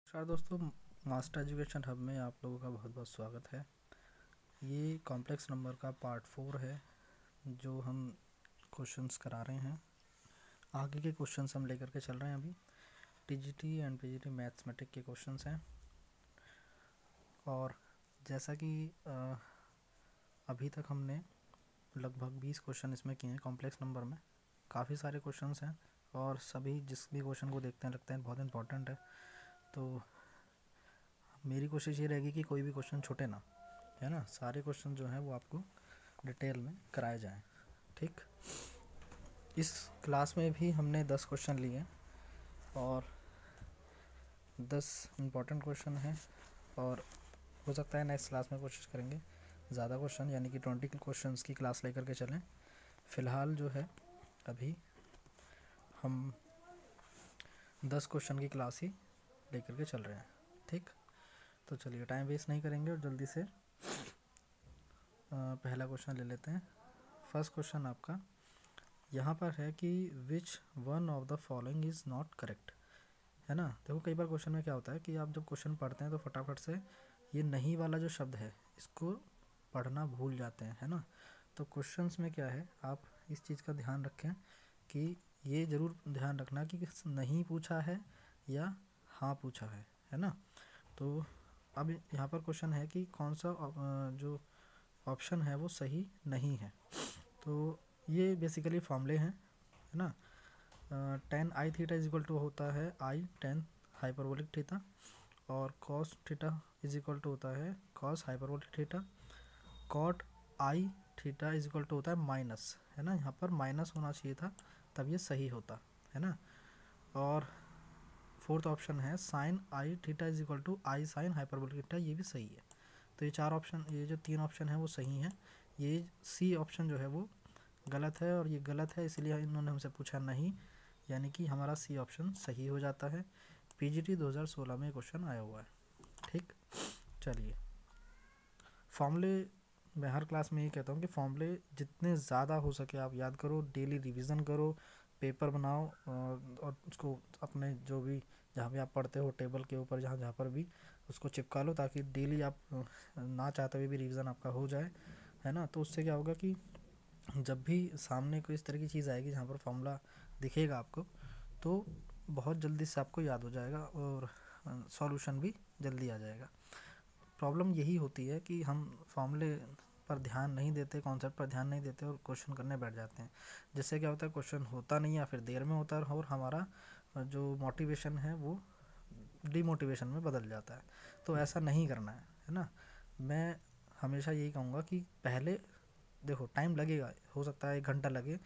नमस्कार दोस्तों, master education hub में आप लोगों का बहुत बहुत स्वागत है। ये कॉम्प्लेक्स नंबर का पार्ट 4 है जो हम क्वेश्चंस करा रहे हैं। आगे के क्वेश्चंस हम लेकर के चल रहे हैं। अभी टीजीटी एंड पीजीटी मैथमेटिक्स के क्वेश्चंस हैं और जैसा कि अभी तक हमने लगभग 20 क्वेश्चन इसमें किए हैं। कॉम्प्लेक्स नंबर में काफ़ी सारे क्वेश्चंस हैं और सभी जिस भी क्वेश्चन को देखते हैं लगता है बहुत इंपॉर्टेंट है। तो मेरी कोशिश ये रहेगी कि कोई भी क्वेश्चन छूटे ना, है ना। सारे क्वेश्चन जो हैं वो आपको डिटेल में कराए जाएं। ठीक, इस क्लास में भी हमने 10 क्वेश्चन लिए और 10 इम्पॉर्टेंट क्वेश्चन हैं और हो सकता है नेक्स्ट क्लास में कोशिश करेंगे ज़्यादा क्वेश्चन यानी कि 20 क्वेश्चंस की क्लास लेकर के चलें। फ़िलहाल जो है अभी हम 10 क्वेश्चन की क्लास ही लेकर के चल रहे हैं। ठीक, तो चलिए टाइम वेस्ट नहीं करेंगे और जल्दी से पहला क्वेश्चन ले लेते हैं। फर्स्ट क्वेश्चन आपका यहाँ पर है कि which one of the following is not correct, है ना। देखो कई बार क्वेश्चन में क्या होता है कि आप जब क्वेश्चन पढ़ते हैं तो फटाफट से ये नहीं वाला जो शब्द है इसको पढ़ना भूल जाते हैं, है ना। तो क्वेश्चंस में क्या है, आप इस चीज़ का ध्यान रखें कि ये ज़रूर ध्यान रखना कि नहीं पूछा है या हाँ पूछा है ना। तो अब यहाँ पर क्वेश्चन है कि कौन सा जो ऑप्शन है वो सही नहीं है। तो ये बेसिकली फॉर्मूले हैं, है ना। tan i theta is equal to होता है i tan हाइपरबोलिक थीटा और cos theta is equal to होता है cos hyperbolic theta. cot i theta is equal to होता है माइनस, है ना। यहाँ पर माइनस होना चाहिए था तब ये सही होता, है ना। और फोर्थ ऑप्शन है sine i theta is equal to i sine hyperbolic theta, ये भी सही है। तो ये चार ऑप्शन, ये जो तीन ऑप्शन है वो सही है। ये सी ऑप्शन जो है वो गलत है और ये गलत है, इसलिए इन्होंने हमसे पूछा नहीं, यानी कि हमारा सी ऑप्शन सही हो जाता है। पीजीटी 2016 में क्वेश्चन आया हुआ है। ठीक, चलिए फॉर्मूले मैं हर क्लास में ये कहता हूँ कि फॉर्मूले जितने ज़्यादा हो सके आप याद करो, डेली रिवीजन करो, पेपर बनाओ और उसको अपने जो भी जहाँ भी आप पढ़ते हो टेबल के ऊपर जहाँ पर भी उसको चिपका लो ताकि डेली आप ना चाहते हुए भी रिवीजन आपका हो जाए, है ना। तो उससे क्या होगा कि जब भी सामने कोई इस तरह की चीज़ आएगी जहाँ पर फॉर्मूला दिखेगा आपको तो बहुत जल्दी से आपको याद हो जाएगा और सॉल्यूशन भी जल्दी आ जाएगा। प्रॉब्लम यही होती है कि हम फॉर्मूले पर ध्यान नहीं देते, कॉन्सेप्ट पर ध्यान नहीं देते और क्वेश्चन करने बैठ जाते हैं, जिससे क्या होता है क्वेश्चन होता नहीं या फिर देर में होता है और हमारा जो मोटिवेशन है वो डीमोटिवेशन में बदल जाता है। तो ऐसा नहीं करना है ना। मैं हमेशा यही कहूँगा कि पहले देखो टाइम लगेगा, हो सकता है 1 घंटा लगे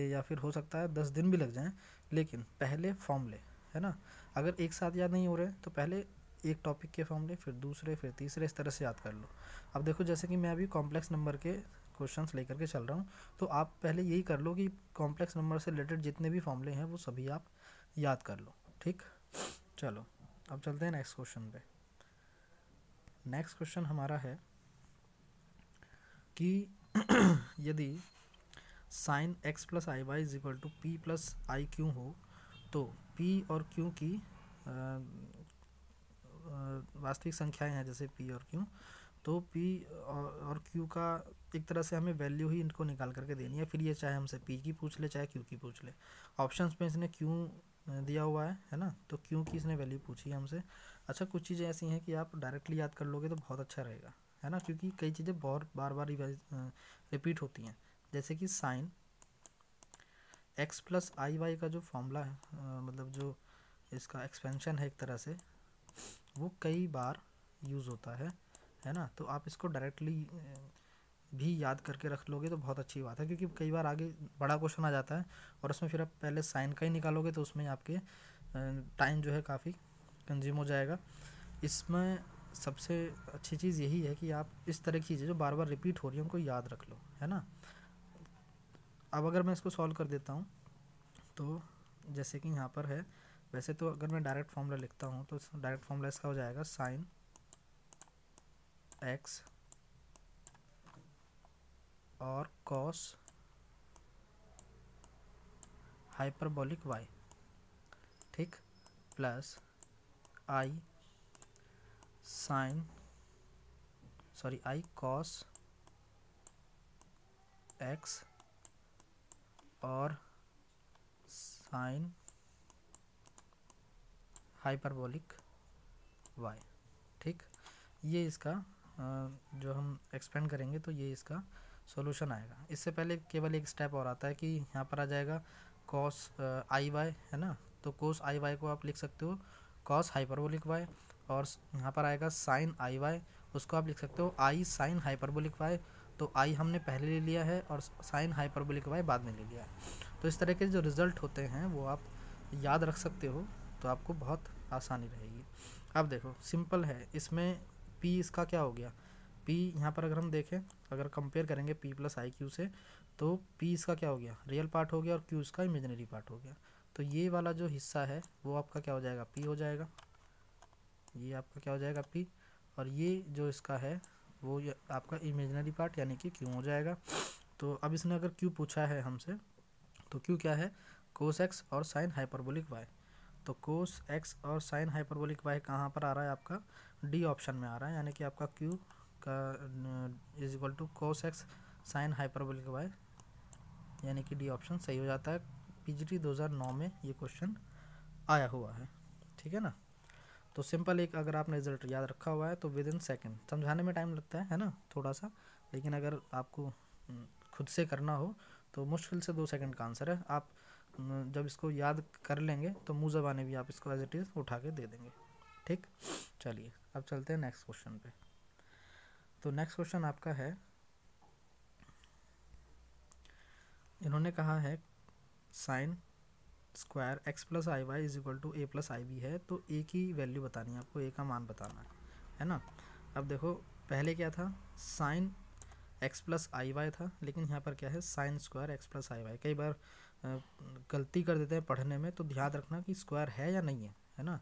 या फिर हो सकता है 10 दिन भी लग जाएं, लेकिन पहले फॉर्मूले, है ना। अगर एक साथ याद नहीं हो रहे तो पहले एक टॉपिक के फॉर्मूले, फिर दूसरे, फिर तीसरे, इस तरह से याद कर लो। अब देखो जैसे कि मैं अभी कॉम्प्लेक्स नंबर के क्वेश्चंस लेकर के चल रहा हूँ, तो आप पहले यही कर लो कि कॉम्प्लेक्स नंबर से रिलेटेड जितने भी फॉर्मूले हैं वो सभी आप याद कर लो। ठीक, चलो अब चलते हैं नेक्स्ट क्वेश्चन पे। नेक्स्ट क्वेश्चन हमारा है कि यदि sine x plus i y is equal to p plus i q हो तो पी और क्यू की वास्तविक संख्याएं हैं जैसे पी और क्यू, तो पी और क्यू का एक तरह से हमें वैल्यू ही इनको निकाल करके देनी है। फिर ये चाहे हमसे पी की पूछ ले चाहे क्यू की पूछ ले। ऑप्शंस में इसने क्यू दिया हुआ है ना, तो क्यू की इसने वैल्यू पूछी है हमसे। अच्छा, कुछ चीज़ें ऐसी हैं कि आप डायरेक्टली याद कर लोगे तो बहुत अच्छा रहेगा, है ना, क्योंकि कई चीज़ें बहुत बार बार रिपीट होती हैं। जैसे कि sign x plus i y का जो फॉर्मूला है, मतलब जो इसका एक्सपेंशन है एक तरह से, वो कई बार यूज़ होता है ना। तो आप इसको डायरेक्टली भी याद करके रख लोगे तो बहुत अच्छी बात है, क्योंकि कई बार आगे बड़ा क्वेश्चन आ जाता है और उसमें फिर आप पहले साइन का ही निकालोगे तो उसमें आपके टाइम जो है काफ़ी कंज्यूम हो जाएगा। इसमें सबसे अच्छी चीज़ यही है कि आप इस तरह की चीज़ें जो बार बार रिपीट हो रही हैं उनको याद रख लो, है ना। अब अगर मैं इसको सॉल्व कर देता हूँ तो जैसे कि यहाँ पर है, वैसे तो अगर मैं डायरेक्ट फॉर्मूला लिखता हूँ तो डायरेक्ट फॉर्मूला इसका हो जाएगा साइन एक्स और कॉस हाइपरबोलिक वाई, ठीक, प्लस आई आई कॉस एक्स और साइन हाइपरबोलिक वाई। ठीक, ये इसका जो हम एक्सपेंड करेंगे तो ये इसका सॉल्यूशन आएगा। इससे पहले केवल एक स्टेप और आता है कि यहाँ पर आ जाएगा कॉस आई वाई, है ना, तो कोस आई वाई को आप लिख सकते हो कॉस हाइपरबोलिक वाई, और यहाँ पर आएगा साइन आई वाई, उसको आप लिख सकते हो आई साइन हाइपरबोलिक वाई। तो आई हमने पहले ले लिया है और साइन हाइपरबोलिक वाई बाद में ले लिया है। तो इस तरह के जो रिज़ल्ट होते हैं वो आप याद रख सकते हो, तो आपको बहुत आसानी रहेगी। अब देखो सिंपल है, इसमें p इसका क्या हो गया, p यहाँ पर अगर हम देखें, अगर कंपेयर करेंगे p प्लस आई क्यू से, तो p इसका क्या हो गया, रियल पार्ट हो गया और q इसका इमेजिनरी पार्ट हो गया। तो ये वाला जो हिस्सा है वो आपका क्या हो जाएगा, p हो जाएगा, ये आपका क्या हो जाएगा p, और ये जो इसका है वो आपका इमेजिनरी पार्ट यानी कि q हो जाएगा। तो अब इसने अगर q पूछा है हमसे, तो q क्या है, कोस एक्स और साइन हाइपरबोलिक वाई। तो कोस एक्स और साइन हाइपरबोलिक वाई कहाँ पर आ रहा है, आपका डी ऑप्शन में आ रहा है, यानी कि आपका q का is equal to cos x sine hyperbolic y, यानी कि डी ऑप्शन सही हो जाता है। पीजीटी 2009 में ये क्वेश्चन आया हुआ है, ठीक है ना। तो सिंपल एक अगर आपने रिजल्ट याद रखा हुआ है तो विद इन सेकेंड, समझाने में टाइम लगता है ना थोड़ा सा, लेकिन अगर आपको खुद से करना हो तो मुश्किल से 2 सेकंड का आंसर है। आप जब इसको याद कर लेंगे तो मुँह ज़बानी भी आप इसको एज इट इज़ उठा के दे देंगे। ठीक, चलिए अब चलते हैं नेक्स्ट क्वेश्चन पे। तो नेक्स्ट क्वेश्चन आपका है, इन्होंने कहा है sine square x plus i y is equal to a plus i b है, तो ए की वैल्यू बतानी है आपको, ए का मान बताना है ना। अब देखो पहले क्या था, sign x plus i Y था, लेकिन यहाँ पर क्या है sine square x plus i Y. कई बार गलती कर देते हैं पढ़ने में, तो ध्यान रखना कि स्क्वायर है या नहीं है ना,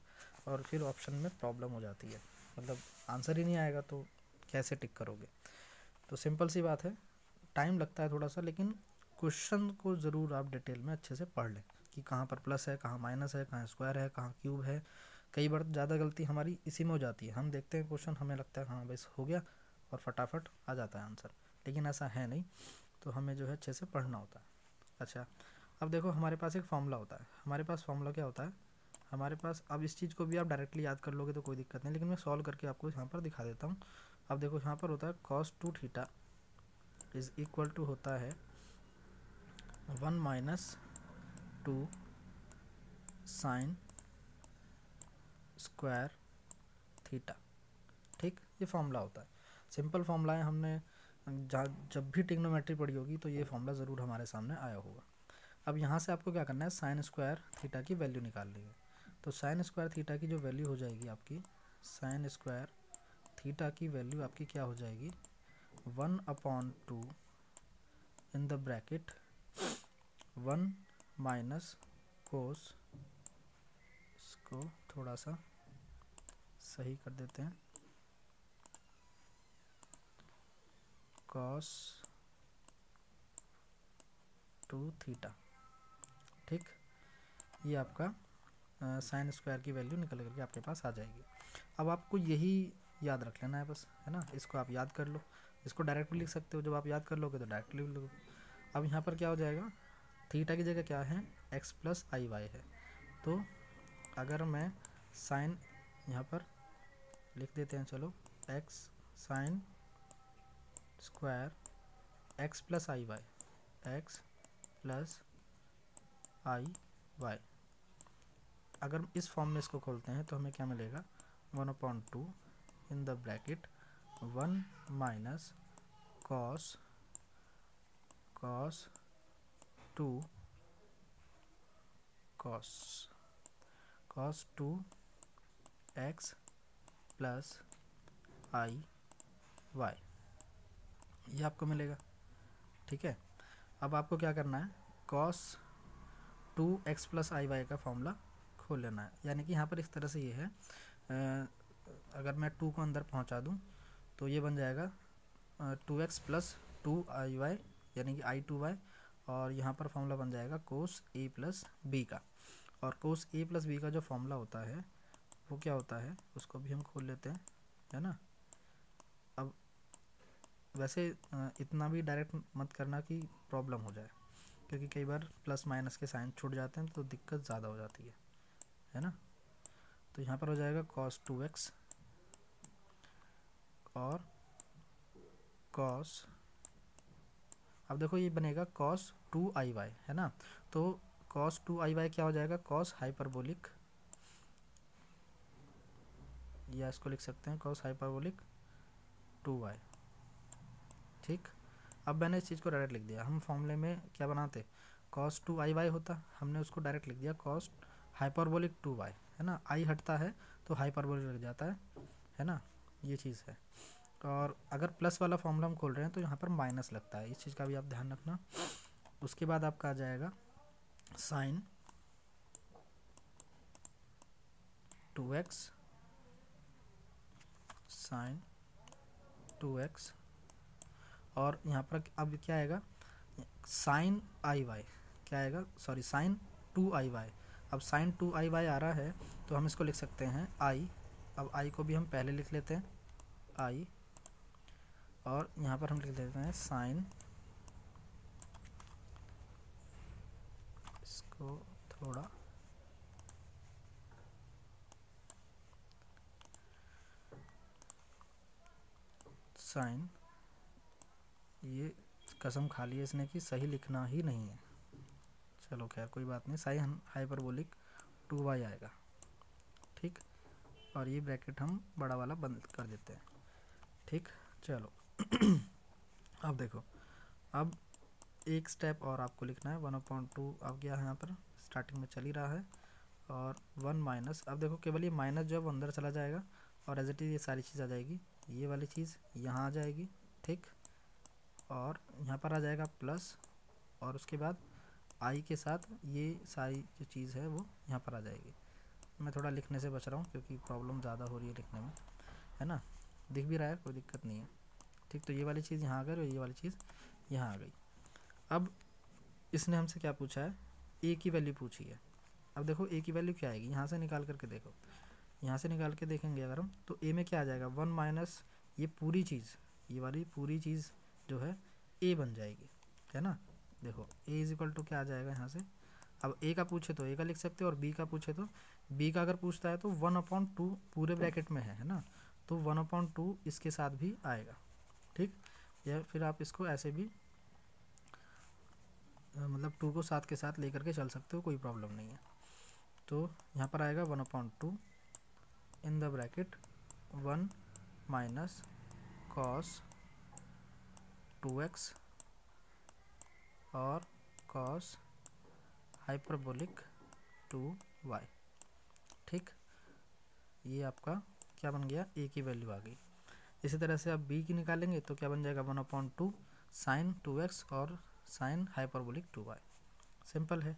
और फिर ऑप्शन में प्रॉब्लम हो जाती है, मतलब आंसर ही नहीं आएगा तो कैसे टिक करोगे। तो सिंपल सी बात है, टाइम लगता है थोड़ा सा, लेकिन क्वेश्चन को ज़रूर आप डिटेल में अच्छे से पढ़ लें कि कहाँ पर प्लस है, कहाँ माइनस है, कहाँ स्क्वायर है, कहाँ क्यूब है। कई बार ज़्यादा गलती हमारी इसी में हो जाती है, हम देखते हैं क्वेश्चन, हमें लगता है हाँ बस हो गया और फटाफट आ जाता है आंसर, लेकिन ऐसा है नहीं। तो हमें जो है अच्छे से पढ़ना होता है। अच्छा, अब देखो हमारे पास एक फॉर्मूला होता है, हमारे पास फॉर्मूला क्या होता है हमारे पास, अब इस चीज़ को भी आप डायरेक्टली याद कर लोगे तो कोई दिक्कत नहीं, लेकिन मैं सॉल्व करके आपको यहाँ पर दिखा देता हूँ। अब देखो यहाँ पर होता है cos 2 theta is equal to होता है 1 माइनस 2 साइन स्क्वायर थीटा। ठीक, ये फॉर्मूला होता है, सिंपल फॉर्मूला है, हमने जब भी ट्रिग्नोमेट्री पढ़ी होगी तो ये फॉर्मूला ज़रूर हमारे सामने आया होगा। अब यहाँ से आपको क्या करना है, साइन स्क्वायर थीटा की वैल्यू निकालनी है। तो साइन स्क्वायर थीटा की जो वैल्यू हो जाएगी आपकी, साइन स्क्वायर थीटा की वैल्यू आपकी क्या हो जाएगी, 1/2 in the bracket 1 minus cos, इसको थोड़ा सा सही कर देते हैं, कॉस 2 थीटा। ठीक, ये आपका साइन स्क्वायर की वैल्यू निकल करके आपके पास आ जाएगी। अब आपको यही याद रख लेना है बस, है ना, इसको आप याद कर लो, इसको डायरेक्ट भी लिख सकते हो, जब आप याद कर लोगे तो डायरेक्ट लिख लो। अब यहाँ पर क्या हो जाएगा, थीटा की जगह क्या है, एक्स प्लस आई वाई है। तो अगर मैं साइन यहाँ पर लिख देते हैं, चलो x sine square x plus i y, x plus i y, अगर इस फॉर्म में इसको खोलते हैं तो हमें क्या मिलेगा, 1/2 in the bracket 1 minus cos 2 cos 2 x plus i y, ये आपको मिलेगा। ठीक है, अब आपको क्या करना है, cos 2 x plus i y का फॉर्मूला खोल लेना है, यानी कि यहाँ पर इस तरह से ये है, अगर मैं 2 को अंदर पहुँचा दूँ तो ये बन जाएगा 2x प्लस 2 आई वाई, यानी कि i2y, और यहाँ पर फॉर्मूला बन जाएगा कोस a प्लस बी का। और कोस a प्लस बी का जो फॉर्मूला होता है वो क्या होता है, उसको भी हम खोल लेते हैं, है ना। अब वैसे इतना भी डायरेक्ट मत करना कि प्रॉब्लम हो जाए, क्योंकि कई बार प्लस माइनस के साइन छूट जाते हैं तो दिक्कत ज़्यादा हो जाती है ना। तो यहाँ पर हो जाएगा cos 2x और cos, अब देखो ये बनेगा cos 2iy, है ना। तो cos 2iy क्या हो जाएगा, cos हाइपरबोलिक, या इसको लिख सकते हैं cos हाइपरबोलिक 2y। ठीक, अब मैंने इस चीज़ को डायरेक्ट लिख दिया। हम फॉर्मूले में क्या बनाते, cos 2iy होता, हमने उसको डायरेक्ट लिख दिया cos हाइपरबोलिक 2y, है ना। आई हटता है तो हाइपरबोलिक लग जाता है ना, ये चीज़ है। और अगर प्लस वाला फॉर्मूला हम खोल रहे हैं तो यहाँ पर माइनस लगता है, इस चीज़ का भी आप ध्यान रखना। उसके बाद आपका आ जाएगा साइन 2x, साइन 2x, और यहाँ पर अब क्या आएगा, साइन आई वाई, क्या आएगा, सॉरी साइन 2iy। अब साइन 2iy आ रहा है तो हम इसको लिख सकते हैं i। अब i को भी हम पहले लिख लेते हैं i, और यहाँ पर हम लिख देते हैं साइन, इसको थोड़ा साइन, ये कसम खा ली है इसने कि सही लिखना ही नहीं है, चलो खैर कोई बात नहीं, साइन हाइपरबोलिक 2y आएगा। ठीक, और ये ब्रैकेट हम बड़ा वाला बंद कर देते हैं। ठीक, चलो अब देखो, अब एक स्टेप और आपको लिखना है 1/2, अब क्या है यहाँ पर स्टार्टिंग में चल ही रहा है, और 1 माइनस, अब देखो केवल ये माइनस जो है वो अंदर चला जाएगा, और एज इट इज़ ये सारी चीज़ आ जाएगी, ये वाली चीज़ यहाँ आ जाएगी। ठीक, और यहाँ पर आ जाएगा प्लस, और उसके बाद आई के साथ ये सारी जो चीज़ है वो यहाँ पर आ जाएगी। मैं थोड़ा लिखने से बच रहा हूँ क्योंकि प्रॉब्लम ज़्यादा हो रही है लिखने में, है ना। दिख भी रहा है, कोई दिक्कत नहीं है। ठीक, तो ये वाली चीज़ यहाँ आ गई और ये वाली चीज़ यहाँ आ गई। अब इसने हमसे क्या पूछा है, ए की वैल्यू पूछी है। अब देखो ए की वैल्यू क्या आएगी, यहाँ से निकाल करके देखो, यहाँ से निकाल के देखेंगे अगर हम, तो ए में क्या आ जाएगा 1 माइनस ये पूरी चीज़, ये वाली पूरी चीज़ जो है ए बन जाएगी, है ना। देखो ए इज इक्वल टू क्या आ जाएगा यहाँ से, अब ए का पूछे तो ए का लिख सकते हो, और बी का पूछे तो बी का अगर पूछता है तो 1/2 पूरे ब्रैकेट में है ना, तो 1/2 इसके साथ भी आएगा। ठीक, या फिर आप इसको ऐसे भी मतलब 2 को साथ के साथ लेकर के चल सकते हो, कोई प्रॉब्लम नहीं है। तो यहाँ पर आएगा 1/2 in the bracket 1 minus cos 2x और cos हाइपरबोलिक 2y। ठीक, ये आपका क्या बन गया, ए की वैल्यू आ गई। इसी तरह से आप बी की निकालेंगे तो क्या बन जाएगा 1/2 साइन 2x और साइन हाइपरबोलिक 2y। सिंपल है।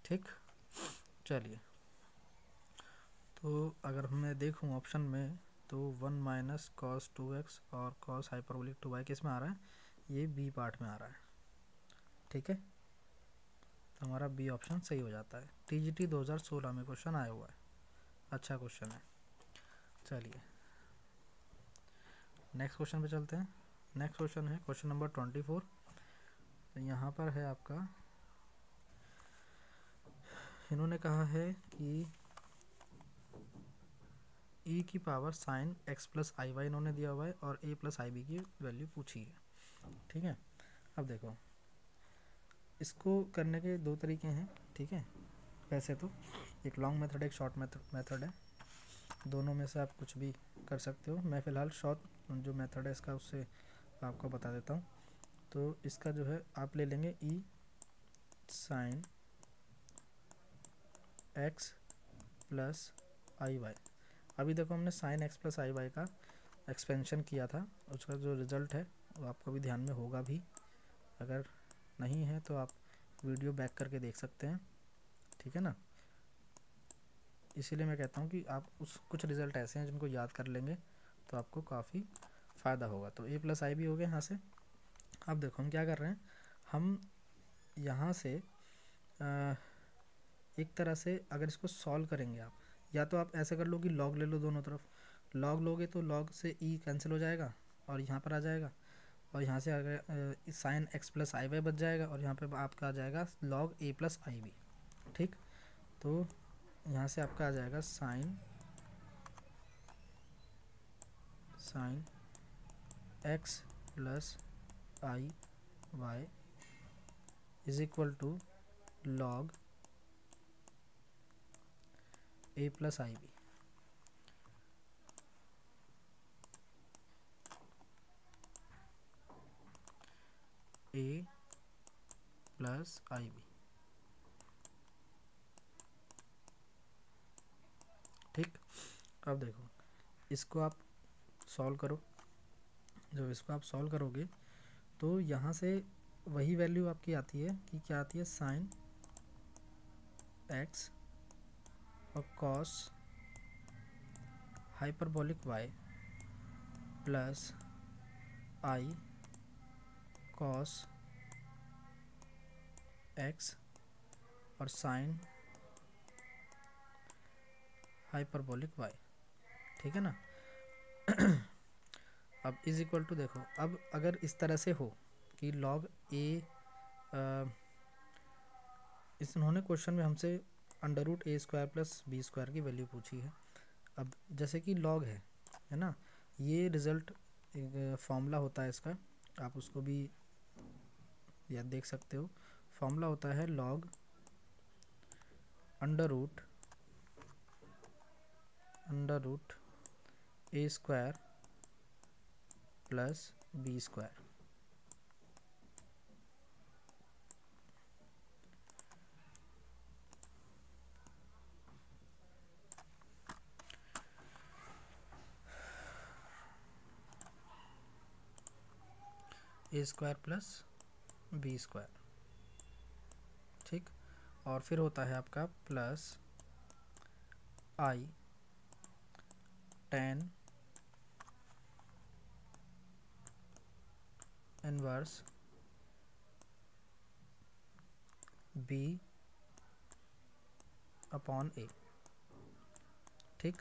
ठीक, चलिए, तो अगर मैं देखूं ऑप्शन में तो 1 माइनस cos 2x और cos हाइपरबोलिक 2y किस में आ रहा है, ये बी पार्ट में आ रहा है। ठीक है, तो हमारा बी ऑप्शन सही हो जाता है। टीजीटी 2016 में क्वेश्चन आया हुआ है, अच्छा क्वेश्चन है। चलिए नेक्स्ट क्वेश्चन पे चलते हैं। नेक्स्ट क्वेश्चन है क्वेश्चन नंबर 24। तो यहाँ पर है आपका, इन्होंने कहा है कि e की power sign x plus i Y इन्होंने दिया हुआ है, और a प्लस आई बी की वैल्यू पूछी है। ठीक है, अब देखो इसको करने के दो तरीके हैं। ठीक है, वैसे तो एक लॉन्ग मेथड एक शॉर्ट मेथड है, दोनों में से आप कुछ भी कर सकते हो। मैं फ़िलहाल शॉर्ट जो मेथड है इसका उससे आपको बता देता हूँ। तो इसका जो है आप ले लेंगे e sign x plus i Y. अभी देखो हमने sign x plus i y का एक्सपेंशन किया था, उसका जो रिज़ल्ट है वो आपको भी ध्यान में होगा भी, अगर नहीं है तो आप वीडियो बैक करके देख सकते हैं। ठीक है ना, इसीलिए मैं कहता हूँ कि आप उस कुछ रिज़ल्ट ऐसे हैं जिनको याद कर लेंगे तो आपको काफ़ी फ़ायदा होगा। तो a प्लस आई भी हो गया यहाँ से। अब देखो हम क्या कर रहे हैं, हम यहाँ से एक तरह से अगर इसको सॉल्व करेंगे आप, या तो आप ऐसे कर लो कि लॉग ले लो दोनों तरफ, लॉग लोगे तो लॉग से ई कैंसिल हो जाएगा और यहाँ पर आ जाएगा, और यहाँ से अगर sine x plus i y बच जाएगा, और यहाँ पे आपका आ जाएगा log a plus i b. ठीक, तो यहाँ से आपका आ जाएगा sine x plus i y is equal to log a plus i b. A plus i b. ठीक, अब देखो इसको आप सॉल्व करो। जब इसको आप सॉल्व करोगे तो यहाँ से वही वैल्यू आपकी आती है कि क्या आती है, साइन एक्स और cos hyperbolic Y plus i cos x और साइन हाइपरबोलिक वाई। ठीक है ना। अब इज इक्वल टू देखो, अब अगर इस तरह से हो कि लॉग ए, इन्होंने क्वेश्चन में हमसे under root a square plus b square की वैल्यू पूछी है। अब जैसे कि लॉग है ना, ये रिजल्ट फॉर्मूला होता है इसका, आप उसको भी याद देख सकते हो। फॉर्मूला होता है log under root a square plus b square. A square plus b square. ठीक, और फिर होता है आपका plus i tan inverse b upon ए। ठीक,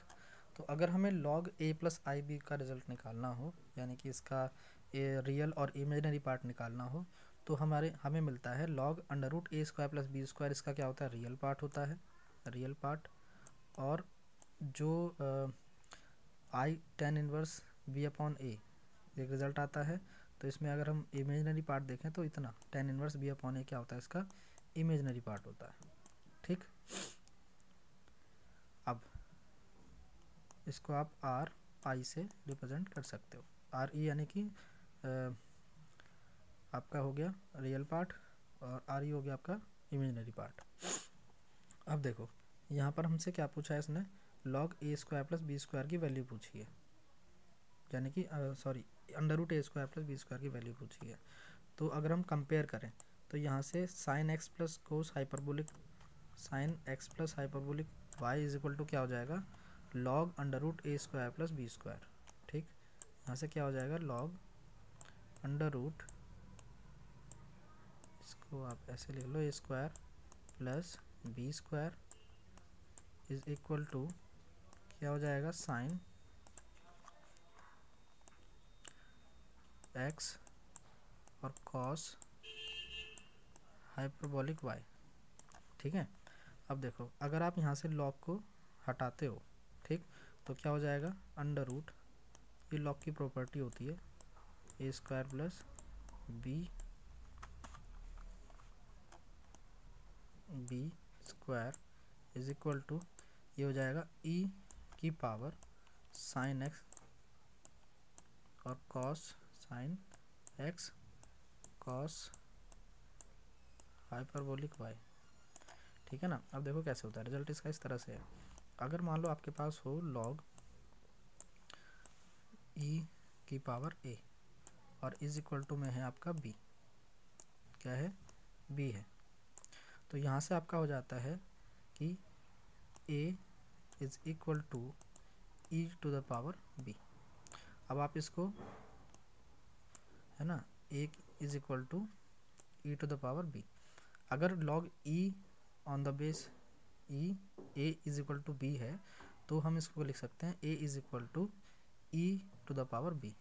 तो अगर हमें log a plus i b का रिजल्ट निकालना हो, यानी कि इसका रियल और इमेजिनरी पार्ट निकालना हो, तो हमें मिलता है log under root a square plus b square. इसका क्या होता है, रियल पार्ट होता है, रियल पार्ट। और जो आई टेन इनवर्स बी अपॉन ए एक रिजल्ट आता है, तो इसमें अगर हम इमेजिनरी पार्ट देखें तो इतना ten inverse b upon a क्या होता है, इसका इमेजिनरी पार्ट होता है। ठीक, अब इसको आप आर आई से रिप्रेजेंट कर सकते हो। आर ई यानी कि आपका हो गया रियल पार्ट और आर ई हो गया आपका इमेजिनरी पार्ट। अब देखो यहाँ पर हमसे क्या पूछा है इसने, log a square plus b square की वैल्यू पूछी है, यानी कि sorry under root a square plus b square की वैल्यू पूछी है। तो अगर हम कंपेयर करें तो यहाँ से sine x plus cos hyperbolic sine x plus hyperbolic y is equal to क्या हो जाएगा, log under root a square plus b square. ठीक, यहाँ से क्या हो जाएगा, लॉग अंडर रूट, इसको आप ऐसे लिख लो, a square plus b square is equal to क्या हो जाएगा, साइन एक्स और कॉस हाइपरबोलिक वाई। ठीक है, अब देखो अगर आप यहाँ से लॉग को हटाते हो, ठीक, तो क्या हो जाएगा, अंडर रूट, ये लॉग की प्रॉपर्टी होती है, a square plus b square is equal to ये हो जाएगा ई की पावर साइन एक्स और cos sine x cos hyperbolic y. ठीक है ना। अब देखो कैसे होता है, रिजल्ट इसका इस तरह से है। अगर मान लो आपके पास हो लॉग ई की पावर ए और इज इक्वल टू में है आपका बी, क्या है, बी है, तो यहाँ से आपका हो जाता है कि a is equal to e to the power b. अब आप इसको है ना, a is equal to e to the power b. अगर log e on the base e a is equal to b है, तो हम इसको लिख सकते हैं a is equal to e to the power b,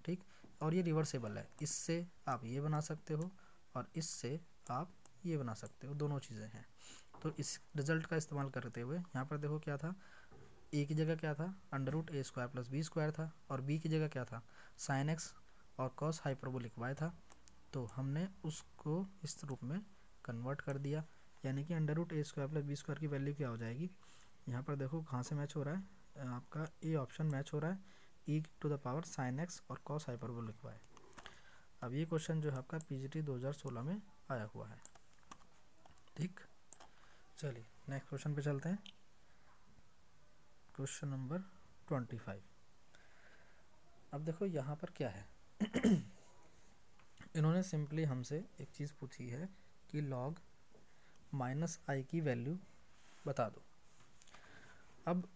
ठीक। और ये रिवर्सेबल है, इससे आप ये बना सकते हो और इससे आप ये बना सकते हो, दोनों चीज़ें हैं। तो इस रिजल्ट का इस्तेमाल करते हुए यहाँ पर देखो क्या था, a की जगह क्या था, under root a square plus b square था, और b की जगह क्या था, साइन एक्स और कॉस हाइपरबोलिक y था। तो हमने उसको इस रूप में कन्वर्ट कर दिया, यानी कि under root a square plus b square की वैल्यू क्या हो जाएगी, यहाँ पर देखो कहाँ से मैच हो रहा है, आपका ए ऑप्शन मैच हो रहा है, e to the power sine x और कॉस हाइपरबोलिक वाई। अब ये क्वेश्चन जो है आपका पीजीटी 2016 में आया हुआ है, ठीक। चलिए नेक्स्ट क्वेश्चन पे चलते हैं, क्वेश्चन नंबर 25। अब देखो यहाँ पर क्या है इन्होंने सिंपली हमसे एक चीज़ पूछी है कि लॉग माइनस आई की वैल्यू बता दो। अब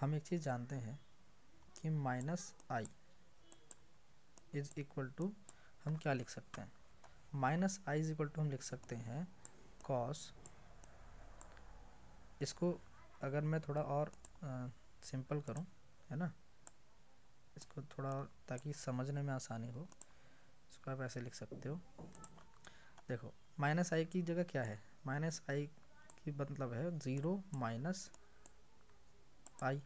हम एक चीज़ जानते हैं कि minus i is equal to हम क्या लिख सकते हैं, minus i is equal to हम लिख सकते हैं कॉस, इसको अगर मैं थोड़ा और सिंपल करूं, है ना, इसको थोड़ा और ताकि समझने में आसानी हो, इसको आप ऐसे लिख सकते हो। देखो माइनस आई की जगह क्या है, माइनस आई की मतलब है 0 माइनस आई,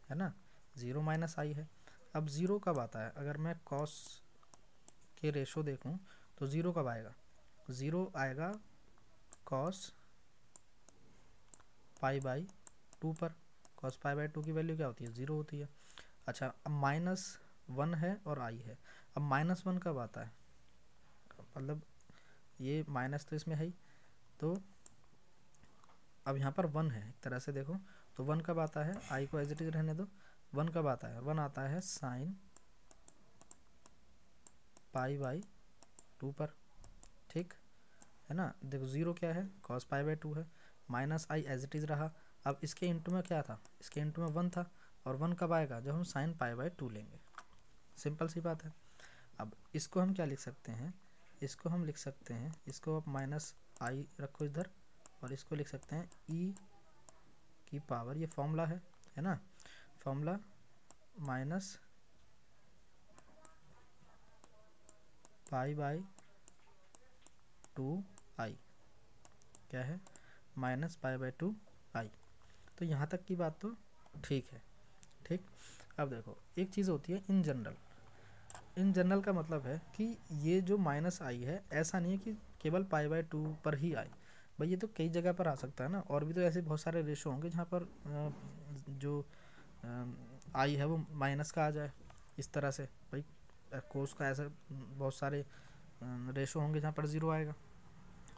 है ना, 0 माइनस आई है। अब 0 कब आता है, अगर मैं कॉस के रेशो देखूं तो 0 कब आएगा, 0 आएगा कॉस पाई बाई 2 पर। कॉस पाई बाई 2 की वैल्यू क्या होती है, 0 होती है। अच्छा अब -1 है और आई है, अब -1 कब आता है, मतलब ये माइनस तो इसमें है ही, तो अब यहाँ पर 1 है एक तरह से देखो, तो 1 कब आता है, आई को एज इट इज रहने दो, 1 कब आता है, 1 आता है साइन पाई बाई 2 पर, ठीक है ना। देखो 0 क्या है, कॉस पाई बाई 2 है, minus i as it is रहा। अब इसके इंटू में क्या था, इसके इंटू में 1 था, और 1 कब आएगा, जब हम साइन पाई बाई 2 लेंगे, सिंपल सी बात है। अब इसको हम क्या लिख सकते हैं, इसको हम लिख सकते हैं, इसको आप माइनस आई रखो इधर, और इसको लिख सकते हैं ई की पावर, ये फॉर्मूला है ना, फॉर्मूला माइनस पाई बाई 2 आई, क्या है, माइनस पाई बाई 2 आई। तो यहाँ तक की बात तो ठीक है, ठीक। अब देखो एक चीज़ होती है इन जनरल, इन जनरल का मतलब है कि ये जो माइनस आई है ऐसा नहीं है कि केवल पाई बाई 2 पर ही आई, भाई ये तो कई जगह पर आ सकता है ना, और भी तो ऐसे बहुत सारे रेशो होंगे जहाँ पर जो आई है वो माइनस का आ जाए, इस तरह से भाई कोस का ऐसा बहुत सारे रेशो होंगे जहाँ पर 0 आएगा,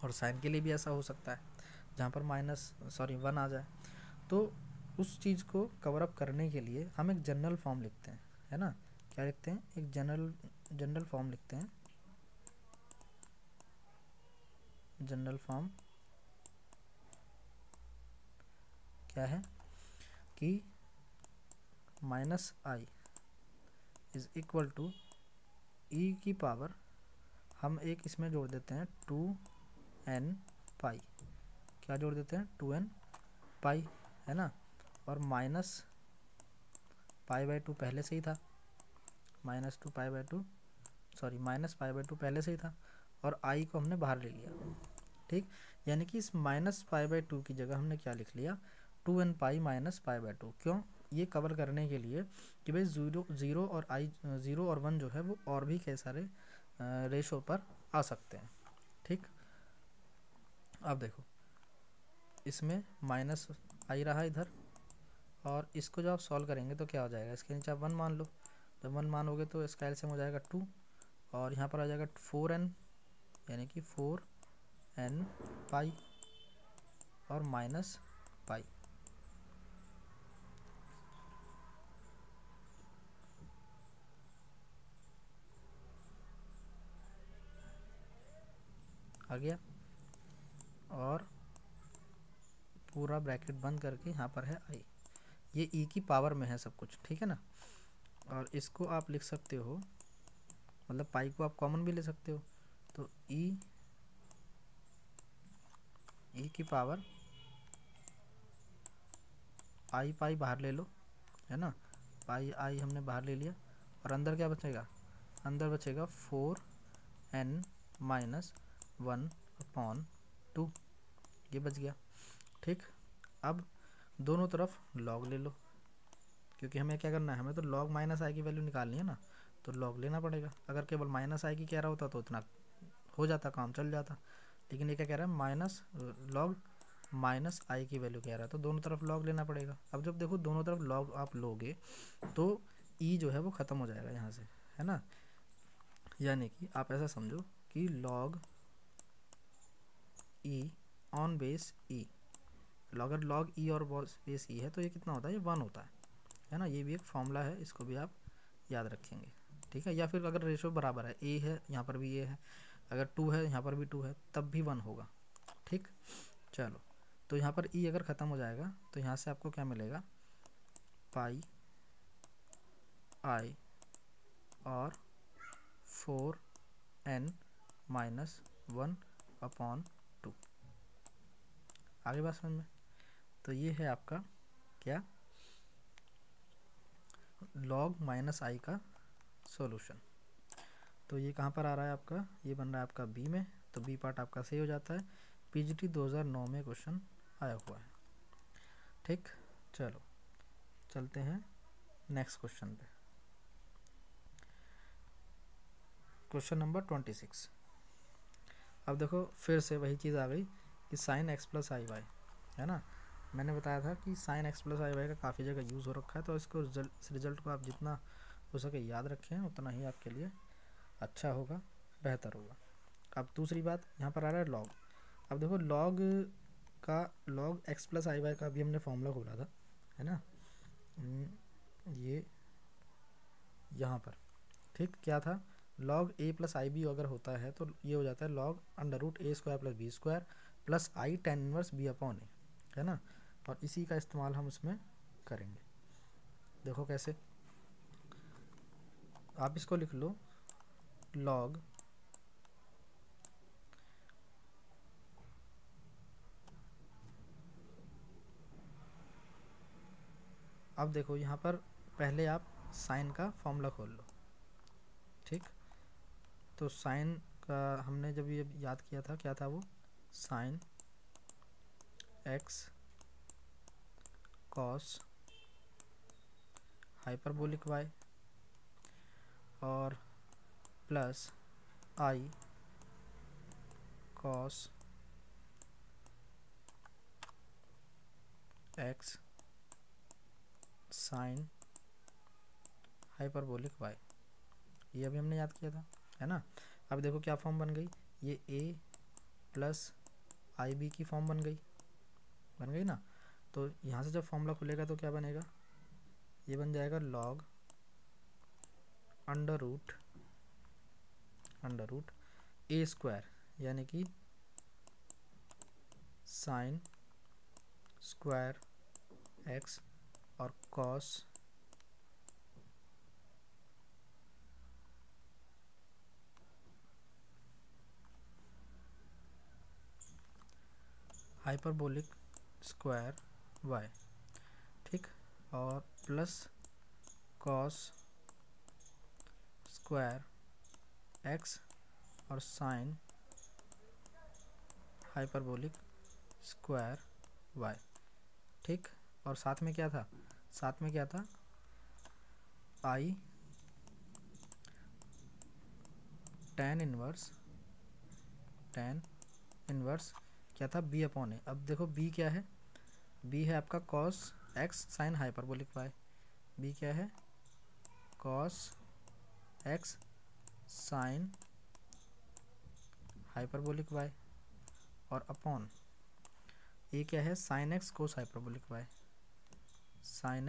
और साइन के लिए भी ऐसा हो सकता है जहाँ पर -1 आ जाए। तो उस चीज़ को कवर अप करने के लिए हम एक जनरल फॉर्म लिखते हैं, है ना, क्या लिखते हैं, एक जनरल फॉर्म लिखते हैं, जनरल फॉर्म क्या है कि minus i is equal to e की पावर, हम एक इसमें जोड़ देते हैं 2n पाई, क्या जोड़ देते हैं 2n पाई, है ना, और माइनस पाई बाई 2 पहले से ही था, माइनस पाई बाई 2 पहले से ही था, और आई को हमने बाहर ले लिया, ठीक। यानी कि इस माइनस पाई बाई 2 की जगह हमने क्या लिख लिया, 2n pi minus pi by 2। क्यों, ये कवर करने के लिए कि भाई 0 और 1 जो है वो और भी कई सारे रेशो पर आ सकते हैं, ठीक। अब देखो इसमें माइनस आई रहा इधर, और इसको जब आप सॉल्व करेंगे तो क्या हो जाएगा, इसके नीचे आप 1 मान लो, जब 1 मानोगे तो इसका एलसीएम हो जाएगा 2, और यहाँ पर आ जाएगा 4n, यानी कि 4n पाई और माइनस पाई, आ गया, और पूरा ब्रैकेट बंद करके यहाँ पर है आई, ये ई की पावर में है सब कुछ, ठीक है ना। और इसको आप लिख सकते हो, मतलब पाई को आप कॉमन भी ले सकते हो, तो ई की पावर आई पाई बाहर ले लो, है ना, पाई आई हमने बाहर ले लिया, और अंदर क्या बचेगा, अंदर बचेगा 4n माइनस 1/2, ये बच गया। ठीक, अब दोनों तरफ लॉग ले लो, क्योंकि हमें क्या करना है, हमें तो लॉग माइनस आई की वैल्यू निकालनी है ना, तो लॉग लेना पड़ेगा। अगर केवल माइनस आई की कह रहा होता तो इतना हो जाता, काम चल जाता, लेकिन ये क्या कह रहा है, माइनस लॉग माइनस आई की वैल्यू कह रहा है, तो दोनों तरफ लॉग लेना पड़ेगा। अब जब देखो दोनों तरफ लॉग आप लोगे तो ई जो है वो ख़त्म हो जाएगा यहाँ से, है ना, यानी कि आप ऐसा समझो कि लॉग ई ऑन बेस ई, अगर लॉग ई और बेस ई है तो ये कितना होता है, ये 1 होता है ना, ये भी एक फॉर्मूला है, इसको भी आप याद रखेंगे। ठीक है, या फिर अगर रेशो बराबर है, ए है यहाँ पर भी ए है, अगर 2 है यहाँ पर भी 2 है, तब भी 1 होगा। ठीक, चलो, तो यहाँ पर ई अगर ख़त्म हो जाएगा तो यहाँ से आपको क्या मिलेगा, पाई आई और 4n माइनस 1/2। आगे बात समझ में, तो ये है आपका क्या, लॉग माइनस आई का सॉल्यूशन। तो ये कहाँ पर आ रहा है आपका, ये बन रहा है आपका बी में, तो बी पार्ट आपका सही हो जाता है, पीजीटी 2009 में क्वेश्चन आया हुआ है। ठीक, चलो चलते हैं नेक्स्ट क्वेश्चन पे। Question number 26। अब देखो फिर से वही चीज़ आ गई कि sign x plus i Y, है ना, मैंने बताया था कि sign x plus i y का काफ़ी जगह यूज़ हो रखा है, तो इसको इस रिजल्ट को आप जितना हो सके याद रखें, उतना ही आपके लिए अच्छा होगा, बेहतर होगा। अब दूसरी बात यहाँ पर आ रहा है लॉग। अब देखो log x plus i y का भी हमने फॉर्मूला खोला था, है ना, ये यहाँ पर। ठीक, क्या था, log a plus i b अगर होता है तो ये हो जाता है log under root a square plus b square plus i tan inverse b upon a, है ना, और इसी का इस्तेमाल हम उसमें करेंगे। देखो कैसे, आप इसको लिख लो, लॉग अब देखो यहाँ पर पहले आप साइन का फॉर्मूला खोल लो। ठीक, तो साइन का हमने जब ये याद किया था, क्या था वो, sine x cos hyperbolic y और plus i cos x sine hyperbolic y, ये अभी हमने याद किया था, है ना। अब देखो क्या फॉर्म बन गई, ये ए प्लस आई बी की फॉर्म बन गई ना, तो यहाँ से जब फॉर्मूला खुलेगा तो क्या बनेगा, ये बन जाएगा log under root a square, यानी कि साइन स्क्वायर एक्स और कॉस हाइपरबोलिक स्क्वायर वाई। ठीक, और प्लस कॉस स्क्वायर एक्स और साइन हाइपरबोलिक स्क्वायर वाई। ठीक, और साथ में क्या था, आई टेन इनवर्स क्या था, बी अपॉन ए। अब देखो बी क्या है, बी है आपका cos x sine hyperbolic y, b क्या है, cos x sine hyperbolic y, और अपॉन ए क्या है, sine x cos hyperbolic y, sine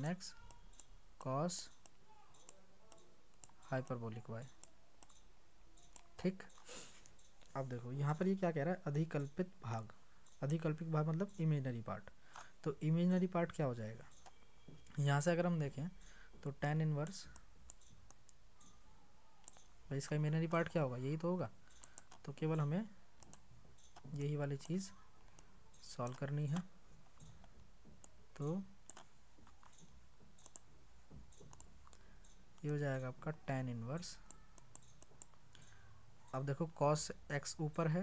x cos hyperbolic y. ठीक, अब देखो यहाँ पर ये क्या कह रहा है, अधिकल्पित भाग मतलब इमेजिनरी पार्ट। तो इमेजिनरी पार्ट क्या हो जाएगा, यहाँ से अगर हम देखें तो टेन इनवर्स, भाई इसका इमेजिनरी पार्ट क्या होगा, यही तो होगा, तो केवल हमें यही वाली चीज़ सॉल्व करनी है। तो ये हो जाएगा आपका tan इनवर्स। अब देखो cos x ऊपर है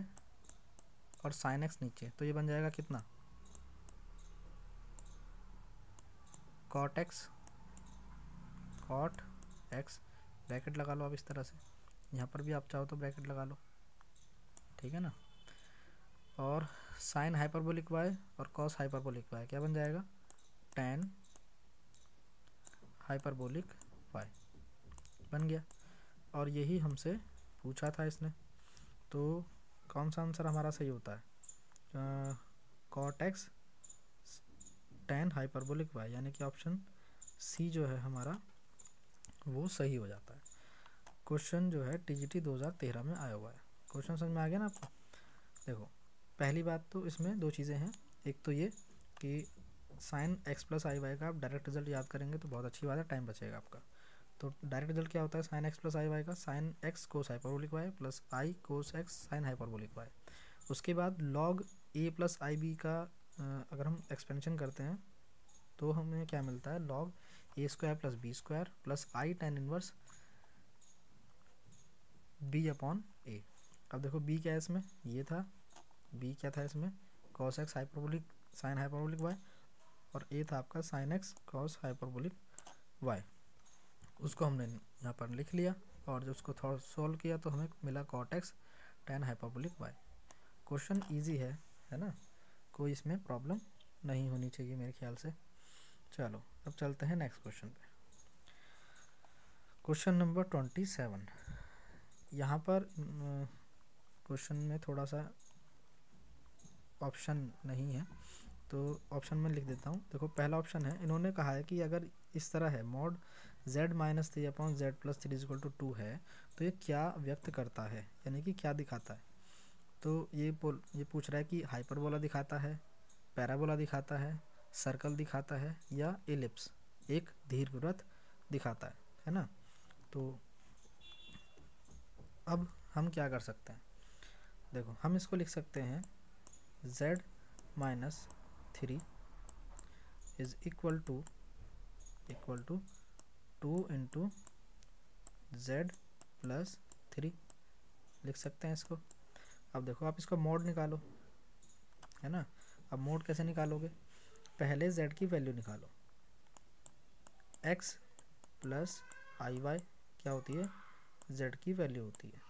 और sin x नीचे, तो ये बन जाएगा कितना, cot x ब्रैकेट लगा लो आप इस तरह से, यहाँ पर भी आप चाहो तो ब्रैकेट लगा लो, ठीक है ना। और साइन हाइपरबोलिक y और कॉस हाइपरबोलिक y क्या बन जाएगा, tan हाइपरबोलिक y बन गया। और यही हमसे पूछा था इसने, तो कौन सा आंसर हमारा सही होता है, cot x tan hyperbolic y, यानी कि ऑप्शन सी जो है हमारा वो सही हो जाता है। क्वेश्चन जो है TGT 2013 में आया हुआ है। क्वेश्चन समझ में आ गया ना आपको। देखो पहली बात तो इसमें दो चीज़ें हैं, एक तो ये कि sign x plus i y का आप डायरेक्ट रिजल्ट याद करेंगे तो बहुत अच्छी बात है, टाइम बचेगा आपका। तो डायरेक्ट रिजल्ट क्या होता है, sine x plus i y का sine x cos hyperbolic y plus i cos x sine hyperbolic y। उसके बाद log a plus i b का अगर हम एक्सपेंशन करते हैं तो हमें क्या मिलता है, log a square plus b square plus i tan inverse b upon a. अब देखो बी क्या है इसमें, ये था बी क्या था इसमें, cos x hyperbolic sine hyperbolic y, और ए था आपका sine x cos hyperbolic y. उसको हमने यहाँ पर लिख लिया और जब उसको थोड़ा सॉल्व किया तो हमें मिला cot x tan hyperbolic y. Question easy है ना, कोई इसमें प्रॉब्लम नहीं होनी चाहिए मेरे ख्याल से। चलो अब चलते हैं नेक्स्ट क्वेश्चन पे। Question number 27। यहाँ पर क्वेश्चन में थोड़ा सा ऑप्शन नहीं है तो ऑप्शन में लिख देता हूँ। देखो पहला ऑप्शन है, इन्होंने कहा है कि अगर इस तरह है mod z minus 3 upon z plus 3 equal to 2 है तो ये क्या व्यक्त करता है, यानी कि क्या दिखाता है। तो ये पूछ रहा है कि हाइपरबोला दिखाता है, पैराबोला दिखाता है, सर्कल दिखाता है या एलिप्स एक दीर्घवृत्त दिखाता है ना। तो अब हम क्या कर सकते हैं, देखो हम इसको लिख सकते हैं z minus 3 is equal to 2 into z plus 3 लिख सकते हैं इसको। अब देखो आप इसको मोड निकालो, है ना। अब मोड कैसे निकालोगे, पहले z की वैल्यू निकालो, x प्लस आई वाई क्या होती है, z की वैल्यू होती है,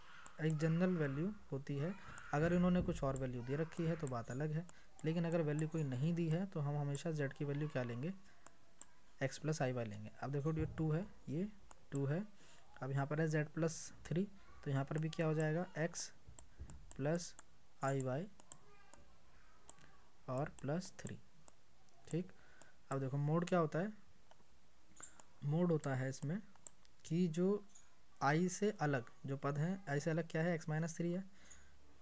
एक जनरल वैल्यू होती है। अगर इन्होंने कुछ और वैल्यू दे रखी है तो बात अलग है, लेकिन अगर वैल्यू कोई नहीं दी है तो हम हमेशा z की वैल्यू क्या लेंगे, x प्लस आई वाई लेंगे। अब देखो ये 2 है, ये 2 है, अब यहाँ पर है z प्लस 3, तो यहाँ पर भी क्या हो जाएगा x प्लस आई वाई और प्लस 3, ठीक। अब देखो मोड क्या होता है, मोड होता है इसमें कि जो आई से अलग जो पद हैं, आई से अलग क्या है, x माइनस 3 है,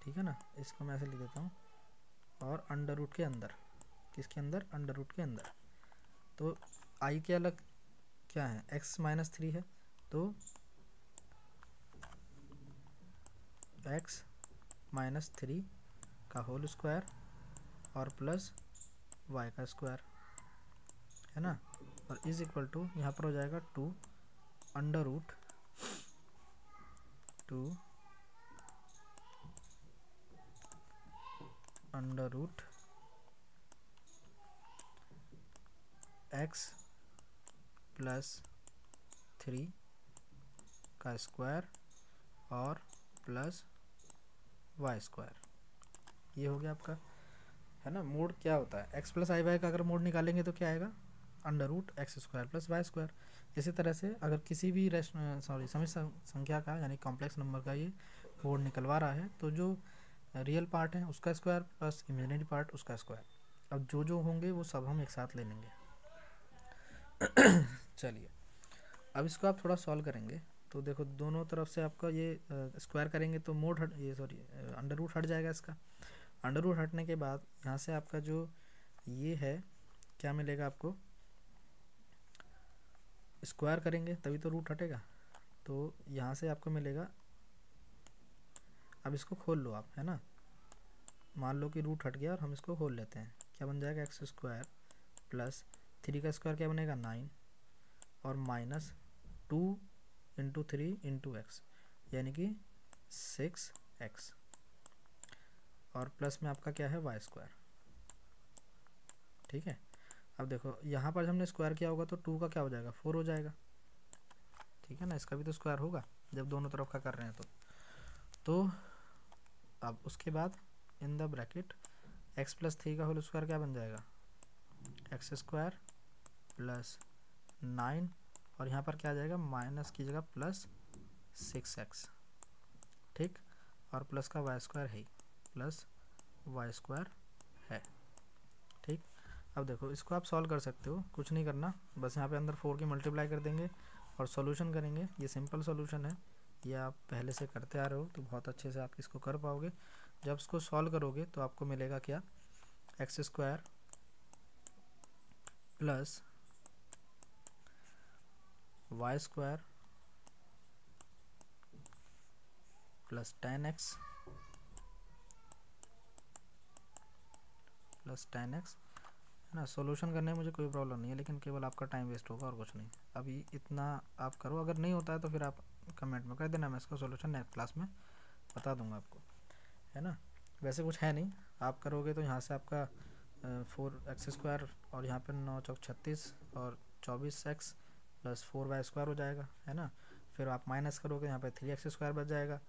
ठीक है ना। इसको मैं ऐसे लिख देता हूँ, और अंडर रूट के अंदर, किसके अंदर, अंडर रूट के अंदर। तो आई के अलग क्या है, x माइनस 3 है, तो x माइनस 3 का होल स्क्वायर और प्लस y का स्क्वायर, है ना। और इज इक्वल टू यहाँ पर हो जाएगा 2 under root 2 under root x plus 3 का स्क्वायर और प्लस y स्क्वायर। ये हो गया आपका, है ना। मोड क्या होता है, x प्लस आई वाई का अगर मोड निकालेंगे तो क्या आएगा, under root x square plus y square. इसी तरह से अगर किसी भी समी संख्या का यानी कॉम्प्लेक्स नंबर का ये मोड निकलवा रहा है तो जो रियल पार्ट है उसका स्क्वायर प्लस इमेजिनरी पार्ट उसका स्क्वायर, अब जो होंगे वो सब हम एक साथ ले लेंगे। चलिए अब इसको आप थोड़ा सॉल्व करेंगे तो देखो दोनों तरफ से आपका ये स्क्वायर करेंगे तो मोड हट, ये सॉरी अंडर रूट हट जाएगा इसका। अंडर रूट हटने के बाद यहाँ से आपका जो ये है क्या मिलेगा आपको, स्क्वायर करेंगे तभी तो रूट हटेगा, तो यहाँ से आपको मिलेगा। अब इसको खोल लो आप, है ना, मान लो कि रूट हट गया और हम इसको खोल लेते हैं, क्या बन जाएगा, एक्स स्क्वायर प्लस 3 का स्क्वायर क्या बनेगा 9 और माइनस 2 इंटू 3 इंटू एक्स यानी कि 6x और प्लस में आपका क्या है वाई स्क्वायर। ठीक है, अब देखो यहाँ पर हमने स्क्वायर किया होगा तो 2 का क्या हो जाएगा 4 हो जाएगा। ठीक है ना, इसका भी तो स्क्वायर होगा जब दोनों तरफ का कर रहे हैं तो अब उसके बाद इन द ब्रैकेट x प्लस 3 का होल स्क्वायर क्या बन जाएगा एक्स स्क्वायर प्लस 9 और यहाँ पर क्या आ जाएगा माइनस की जगह प्लस 6x। ठीक, और प्लस का वाई स्क्वायर है प्लस वाई स्क्वायर है। ठीक, अब देखो इसको आप सॉल्व कर सकते हो, कुछ नहीं करना, बस यहाँ पे अंदर 4 की मल्टीप्लाई कर देंगे और सॉल्यूशन करेंगे। ये सिंपल सॉल्यूशन है, ये आप पहले से करते आ रहे हो तो बहुत अच्छे से आप इसको कर पाओगे। जब इसको सॉल्व करोगे तो आपको मिलेगा क्या x square plus y square plus 10x plus 10x है ना। सॉल्यूशन करने में मुझे कोई प्रॉब्लम नहीं है, लेकिन केवल आपका टाइम वेस्ट होगा और कुछ नहीं। अभी इतना आप करो, अगर नहीं होता है तो फिर आप कमेंट में कर देना, मैं इसका सॉल्यूशन नेक्स्ट क्लास में बता दूंगा आपको, है ना। वैसे कुछ है नहीं, आप करोगे तो यहाँ से आपका 4x स्क्वायर और यहाँ पर 9 चौक 36 और 24x प्लस 4y स्क्वायर हो जाएगा, है ना। फिर आप माइनस करोगे यहाँ पर 3x स्क्वायर बच जाएगा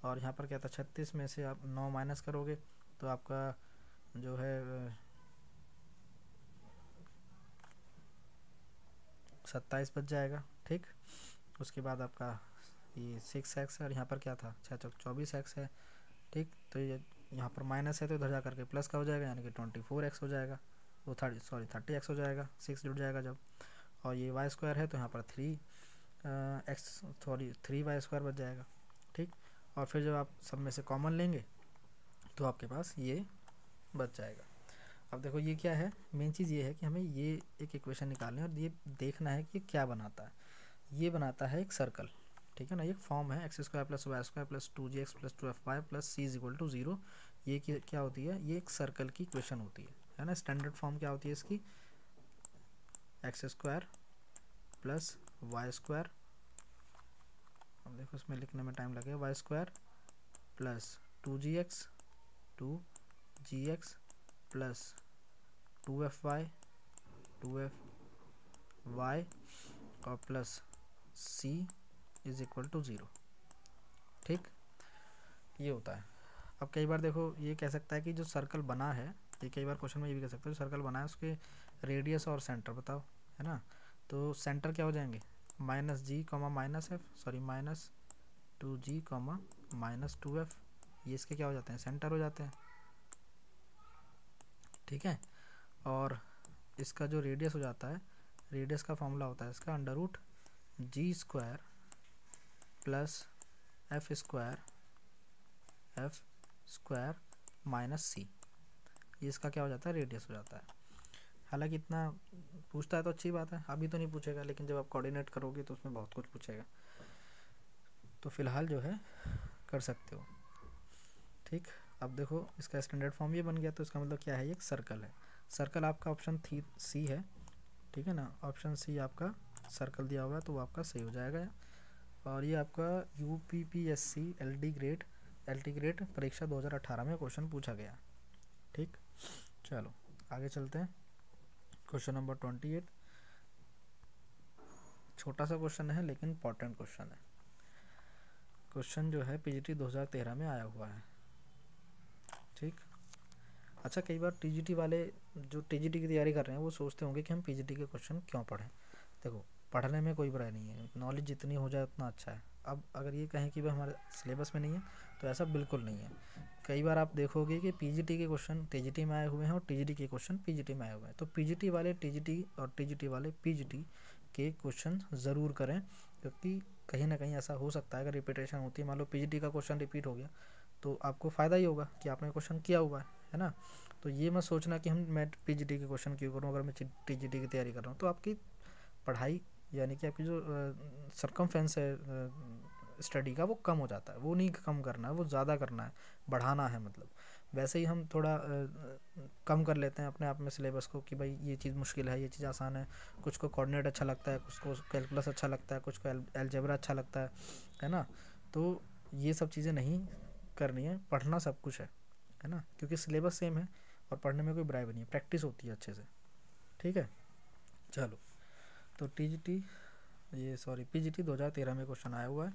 और यहाँ पर क्या था 36 में से आप 9 माइनस करोगे तो आपका जो है 27 बच जाएगा। ठीक, उसके बाद आपका ये 6x है और यहाँ पर क्या था 6 चौक 24x है। ठीक, तो ये यहाँ पर माइनस है तो इधर जा करके प्लस का हो जाएगा यानी कि 24x हो जाएगा, वो 30x हो जाएगा, 6 जुड़ जाएगा जब। और ये वाई स्क्वायर है तो यहाँ पर 3y स्क्वायर बच जाएगा। ठीक, और फिर जब आप सब में से कॉमन लेंगे तो आपके पास ये बच जाएगा। अब देखो ये क्या है, मेन चीज़ ये है कि हमें ये एक इक्वेशन निकालनी है और ये देखना है कि क्या बनाता है। ये बनाता है एक सर्कल, ठीक है ना। ये एक फॉर्म है x square plus y square plus 2gx plus 2fy plus c is equal to 0। ये क्या होती है, ये एक सर्कल की इक्वेशन होती है ना। स्टैंडर्ड फॉर्म क्या होती है इसकी, x square plus y square, अब देखो इसमें लिखने में टाइम लगेगा, Y square plus 2gx plus 2fy और plus c is equal to 0। ठीक, ये होता है। अब कई बार देखो ये कह सकता है कि जो सर्कल बना है, ये कई बार क्वेश्चन में ये भी कह सकते हो, जो सर्कल बना है उसके रेडियस और सेंटर बताओ, है ना। तो सेंटर क्या हो जाएंगे minus g comma minus f, sorry minus 2g comma minus 2f, ये इसके क्या हो जाते हैं सेंटर हो जाते हैं। ठीक है, और इसका जो रेडियस हो जाता है, रेडियस का फॉर्मूला होता है इसका under root g square plus f square minus c, ये इसका क्या हो जाता है रेडियस हो जाता है। हालांकि इतना पूछता है तो अच्छी बात है, अभी तो नहीं पूछेगा, लेकिन जब आप कोऑर्डिनेट करोगे तो उसमें बहुत कुछ पूछेगा, तो फिलहाल जो है कर सकते हो। ठीक, अब देखो इसका स्टैंडर्ड फॉर्म ये बन गया, तो इसका मतलब क्या है, ये एक सर्कल है। सर्कल आपका ऑप्शन सी है, ठीक है ना, ऑप्शन सी आपका सर्कल दिया हुआ है तो वो आपका सही हो जाएगा। और ये आपका UPPSC LD ग्रेड परीक्षा 2018 में क्वेश्चन पूछा गया। ठीक, चलो आगे चलते हैं। क्वेश्चन नंबर 28, छोटा सा क्वेश्चन है लेकिन इंपॉर्टेंट क्वेश्चन है। क्वेश्चन जो है PGT 2013 में आया हुआ है। ठीक, अच्छा कई बार TGT वाले जो TGT की तैयारी कर रहे हैं वो सोचते होंगे कि हम PGT के क्वेश्चन क्यों पढ़ें। देखो पढ़ने में कोई बुराई नहीं है, नॉलेज जितनी हो जाए उतना अच्छा है। अब अगर ये कहें कि भाई हमारे सिलेबस में नहीं है तो ऐसा बिल्कुल नहीं है। कई बार आप देखोगे कि PGT के क्वेश्चन TGT में आए हुए हैं और TGT के क्वेश्चन PGT में आए हुए हैं, तो PGT वाले TGT और TGT वाले PGT के क्वेश्चन ज़रूर करें, क्योंकि कहीं ना कहीं ऐसा हो सकता है अगर रिपीटेशन होती है, मान लो PGT का क्वेश्चन रिपीट हो गया तो आपको फ़ायदा ही होगा कि आपने क्वेश्चन किया हुआ है ना। तो ये मत सोचना कि मैं PGT के क्वेश्चन क्यों करूँ अगर मैं TGT की तैयारी कर रहा हूँ। तो आपकी पढ़ाई यानी कि आपकी जो सरकमफेरेंस है स्टडी का वो कम हो जाता है, वो नहीं कम करना है, वो ज़्यादा करना है, बढ़ाना है मतलब। वैसे ही हम थोड़ा कम कर लेते हैं अपने आप में सिलेबस को कि भाई ये चीज़ मुश्किल है, ये चीज़ आसान है। कुछ को कोऑर्डिनेट अच्छा लगता है, कुछ को कैलकुलस अच्छा लगता है, कुछ को अलजेब्रा अच्छा लगता है ना। तो ये सब चीज़ें नहीं करनी है, पढ़ना सब कुछ है ना, क्योंकि सिलेबस सेम है और पढ़ने में कोई बुराई नहीं है, प्रैक्टिस होती है अच्छे से। ठीक है, चलो। तो पीजीटी 2013 में क्वेश्चन आया हुआ है।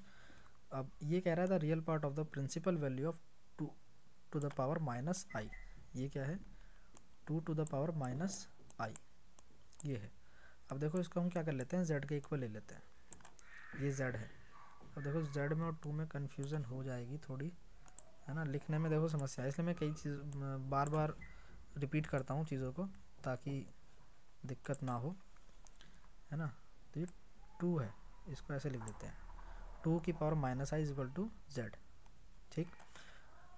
अब ये कह रहा था real part of the principal value of two the power minus i. ये क्या है? 2 to the power minus i, ये है। अब देखो इसको हम क्या कर लेते हैं, z के इक्वल ले लेते हैं, ये z है। अब देखो z में और 2 में कन्फ्यूज़न हो जाएगी थोड़ी, है ना, लिखने में देखो समस्या है, इसलिए मैं कई चीज़ बार बार रिपीट करता हूँ चीज़ों को ताकि दिक्कत ना हो, है ना। तो ये 2 है, इसको ऐसे लिख देते हैं, 2 की power minus i is equal to z. ठीक,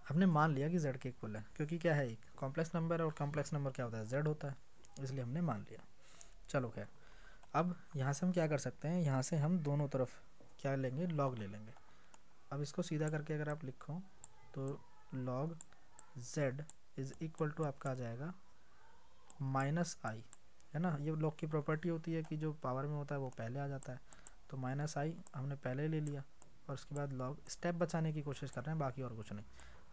हमने मान लिया कि z के इक्वल है, क्योंकि क्या है, एक कॉम्प्लेक्स नंबर है और कॉम्प्लेक्स नंबर क्या होता है, z होता है, इसलिए हमने मान लिया। चलो खैर, अब यहाँ से हम क्या कर सकते हैं, यहाँ से हम दोनों तरफ क्या लेंगे, लॉग ले लेंगे। अब इसको सीधा करके अगर आप लिखो तो log z is equal to आपका आ जाएगा माइनस आई, है ना। ये लॉग की प्रॉपर्टी होती है कि जो पावर में होता है वो पहले आ जाता है, तो माइनस आई हमने पहले ले लिया और उसके बाद लॉग, स्टेप बचाने की कोशिश कर रहे हैं, बाकी और कुछ नहीं।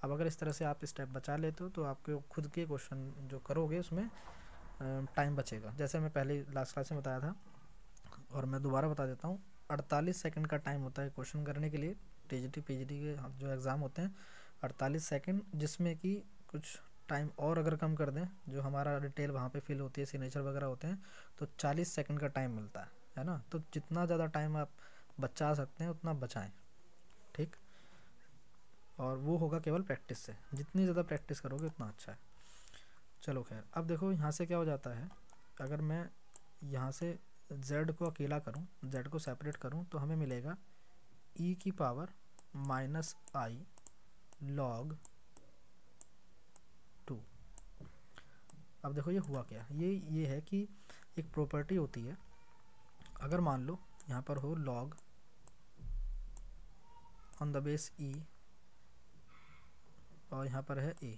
अब अगर इस तरह से आप स्टेप बचा लेते हो तो आपके खुद के क्वेश्चन जो करोगे उसमें टाइम बचेगा। जैसे मैं पहले लास्ट क्लास में बताया था और मैं दोबारा बता देता हूँ, 48 सेकंड का टाइम होता है क्वेश्चन करने के लिए। टीजीटी पीजीटी के जो एग्ज़ाम होते हैं 48 सेकंड, जिसमें कि कुछ टाइम और अगर कम कर दें, जो हमारा डिटेल वहाँ पे फिल होती है, सिग्नेचर वगैरह होते हैं, तो 40 सेकंड का टाइम मिलता है ना। तो जितना ज़्यादा टाइम आप बचा सकते हैं उतना बचाएं, ठीक। और वो होगा केवल प्रैक्टिस से, जितनी ज़्यादा प्रैक्टिस करोगे उतना अच्छा है। चलो खैर, अब देखो यहाँ से क्या हो जाता है, अगर मैं यहाँ से z को अकेला करूँ, z को सेपरेट करूँ, तो हमें मिलेगा e की पावर माइनस आई लॉग 2। अब देखो ये हुआ क्या, ये है कि एक प्रॉपर्टी होती है, अगर मान लो यहाँ पर हो log on the base e और यहाँ पर है a,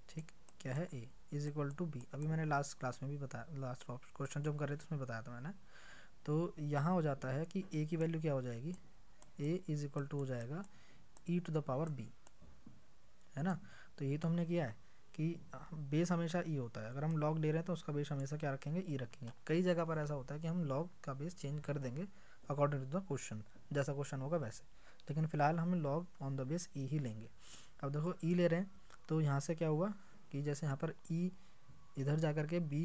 ठीक, क्या है a is equal to b। अभी मैंने लास्ट क्लास में भी बताया, लास्ट क्वेश्चन जो हम कर रहे थे उसमें बताया था मैंने। तो यहाँ हो जाता है कि a की वैल्यू क्या हो जाएगी, a इज इक्वल टू हो जाएगा e to the power b, है ना। तो ये तो हमने किया है कि बेस हमेशा e होता है, अगर हम लॉग ले रहे हैं तो उसका बेस हमेशा क्या रखेंगे, e रखेंगे। कई जगह पर ऐसा होता है कि हम लॉग का बेस चेंज कर देंगे अकॉर्डिंग टू द क्वेश्चन, जैसा क्वेश्चन होगा वैसे, लेकिन फिलहाल हम log on the base e ही लेंगे। अब देखो e ले रहे हैं तो यहाँ से क्या हुआ कि जैसे यहाँ पर e इधर जा कर के b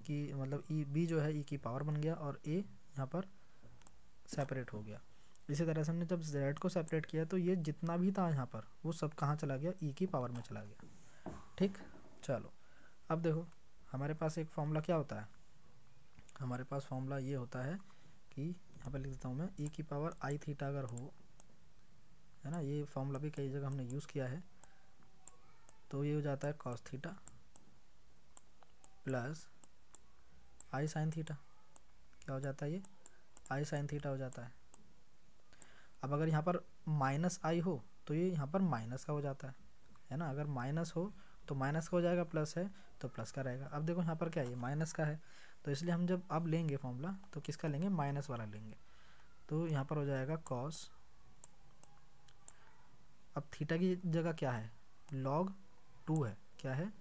की मतलब b जो है e की पावर बन गया और a यहाँ पर सेपरेट हो गया। इसी तरह से हमने जब z को सेपरेट किया तो ये जितना भी था यहाँ पर वो सब कहाँ चला गया, e की पावर में चला गया, ठीक। चलो, अब देखो हमारे पास एक फॉर्मूला क्या होता है, हमारे पास फॉर्मूला ये होता है कि यहाँ पर लिख देता हूँ मैं, e की पावर आई थीटा अगर हो, है ना, ये फॉर्मूला भी कई जगह हमने यूज़ किया है, तो ये हो जाता है cos theta plus i sine theta. क्या हो जाता है, ये आई साइन थीटा हो जाता है। अब अगर यहाँ पर माइनस आई हो तो ये यहाँ पर माइनस का हो जाता है ना। अगर माइनस हो तो माइनस का हो जाएगा, प्लस है तो प्लस का रहेगा। अब देखो यहाँ पर क्या है, ये माइनस का है, तो इसलिए हम जब अब लेंगे फॉर्मूला तो किसका लेंगे, माइनस वाला लेंगे। तो यहाँ पर हो जाएगा कॉस, अब थीटा की जगह क्या है, लॉग 2 है, क्या है,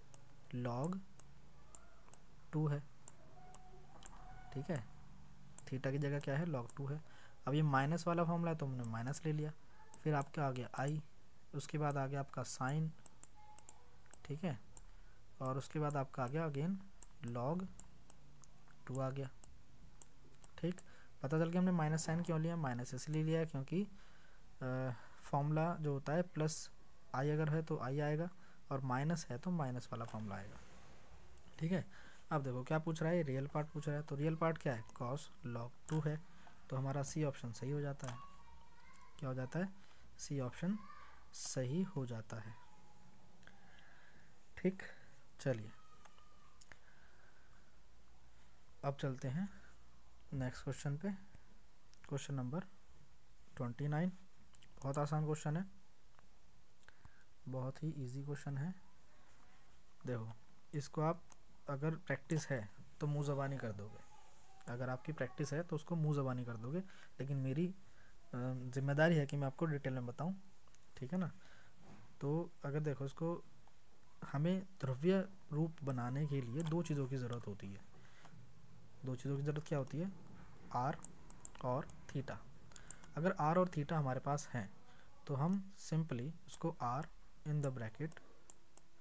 लॉग 2 है, ठीक है। थीटा की जगह क्या है, लॉग 2 है। अब ये माइनस वाला फॉर्मूला है तो हमने माइनस ले लिया, फिर आपका आ गया आई, उसके बाद आ गया आपका साइन, ठीक है, और उसके बाद आपका आ गया अगेन लॉग 2 आ गया, ठीक। पता चल गया हमने माइनस साइन क्यों लिया, माइनस इसलिए लिया है क्योंकि फॉर्मूला जो होता है प्लस आई अगर है तो आई आएगा और माइनस है तो माइनस वाला फॉर्मूला आएगा, ठीक है। अब देखो क्या पूछ रहा है, रियल पार्ट पूछ रहा है, तो रियल पार्ट क्या है, कॉस लॉग 2 है, तो हमारा सी ऑप्शन सही हो जाता है। क्या हो जाता है, सी ऑप्शन सही हो जाता है, ठीक। चलिए अब चलते हैं नेक्स्ट क्वेश्चन पे, क्वेश्चन नंबर 29। बहुत आसान क्वेश्चन है, बहुत ही इजी क्वेश्चन है। देखो इसको आप अगर प्रैक्टिस है तो मुँह ज़बानी कर दोगे, अगर आपकी प्रैक्टिस है तो उसको मुँह ज़बानी कर दोगे, लेकिन मेरी जिम्मेदारी है कि मैं आपको डिटेल में बताऊं, ठीक है ना। तो अगर देखो इसको, हमें द्रव्य रूप बनाने के लिए दो चीज़ों की ज़रूरत होती है। दो चीज़ों की ज़रूरत क्या होती है? आर और थीटा। अगर आर और थीटा हमारे पास हैं तो हम सिंपली उसको r in the bracket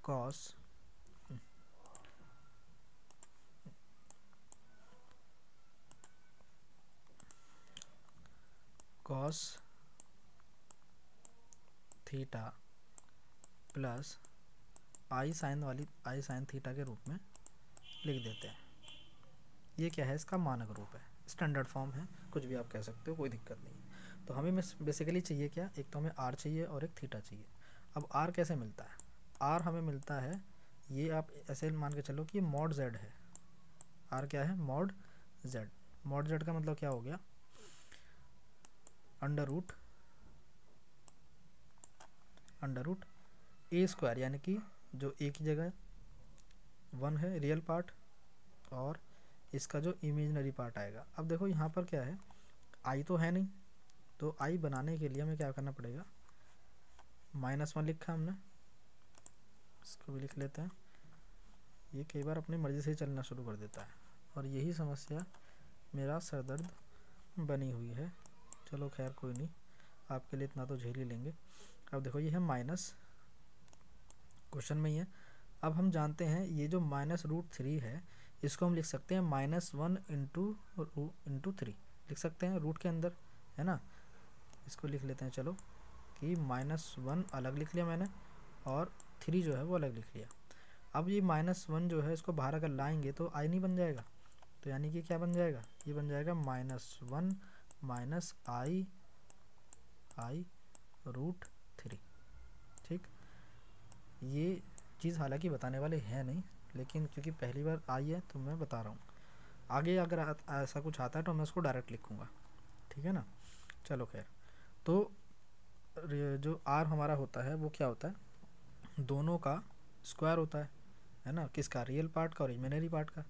cos theta plus i sine theta के रूप में लिख देते हैं। ये क्या है? इसका मानक रूप है, स्टैंडर्ड फॉर्म है, कुछ भी आप कह सकते हो, कोई दिक्कत नहीं है। तो हमें बेसिकली चाहिए क्या? एक तो हमें आर चाहिए और एक थीटा चाहिए। अब आर कैसे मिलता है? आर हमें मिलता है, ये आप ऐसे मान के चलो कि मॉड जेड है। आर क्या है? Mod Z. मॉड जेड का मतलब क्या हो गया? अंडर रूट ए स्क्वायर, यानी कि जो ए की जगह 1 है रियल पार्ट और इसका जो इमेजिनरी पार्ट आएगा। अब देखो यहाँ पर क्या है, आई तो है नहीं, तो आई बनाने के लिए हमें क्या करना पड़ेगा? -1 लिखा हमने, इसको भी लिख लेते हैं। ये कई बार अपनी मर्ज़ी से चलना शुरू कर देता है और यही समस्या मेरा सरदर्द बनी हुई है। चलो खैर कोई नहीं, आपके लिए इतना तो झेल ही लेंगे। अब देखो ये है माइनस, क्वेश्चन में ही है। अब हम जानते हैं ये जो -√3 है इसको हम लिख सकते हैं -1 इंटू 3 लिख सकते हैं रूट के अंदर, है ना। इसको लिख लेते हैं चलो कि -1 अलग लिख लिया मैंने और 3 जो है वो अलग लिख लिया। अब ये -1 जो है इसको बाहर अगर लाएंगे तो आई नहीं बन जाएगा, तो यानी कि क्या बन जाएगा? ये बन जाएगा -1 माइनस आई √3। ठीक, ये चीज़ हालांकि बताने वाले हैं नहीं, लेकिन क्योंकि पहली बार आई है तो मैं बता रहा हूँ। आगे अगर ऐसा कुछ आता है तो मैं उसको डायरेक्ट लिखूँगा, ठीक है ना। चलो खैर, तो जो आर हमारा होता है वो क्या होता है? दोनों का स्क्वायर होता है ना। किसका? रियल पार्ट का और इमेजिनरी पार्ट का।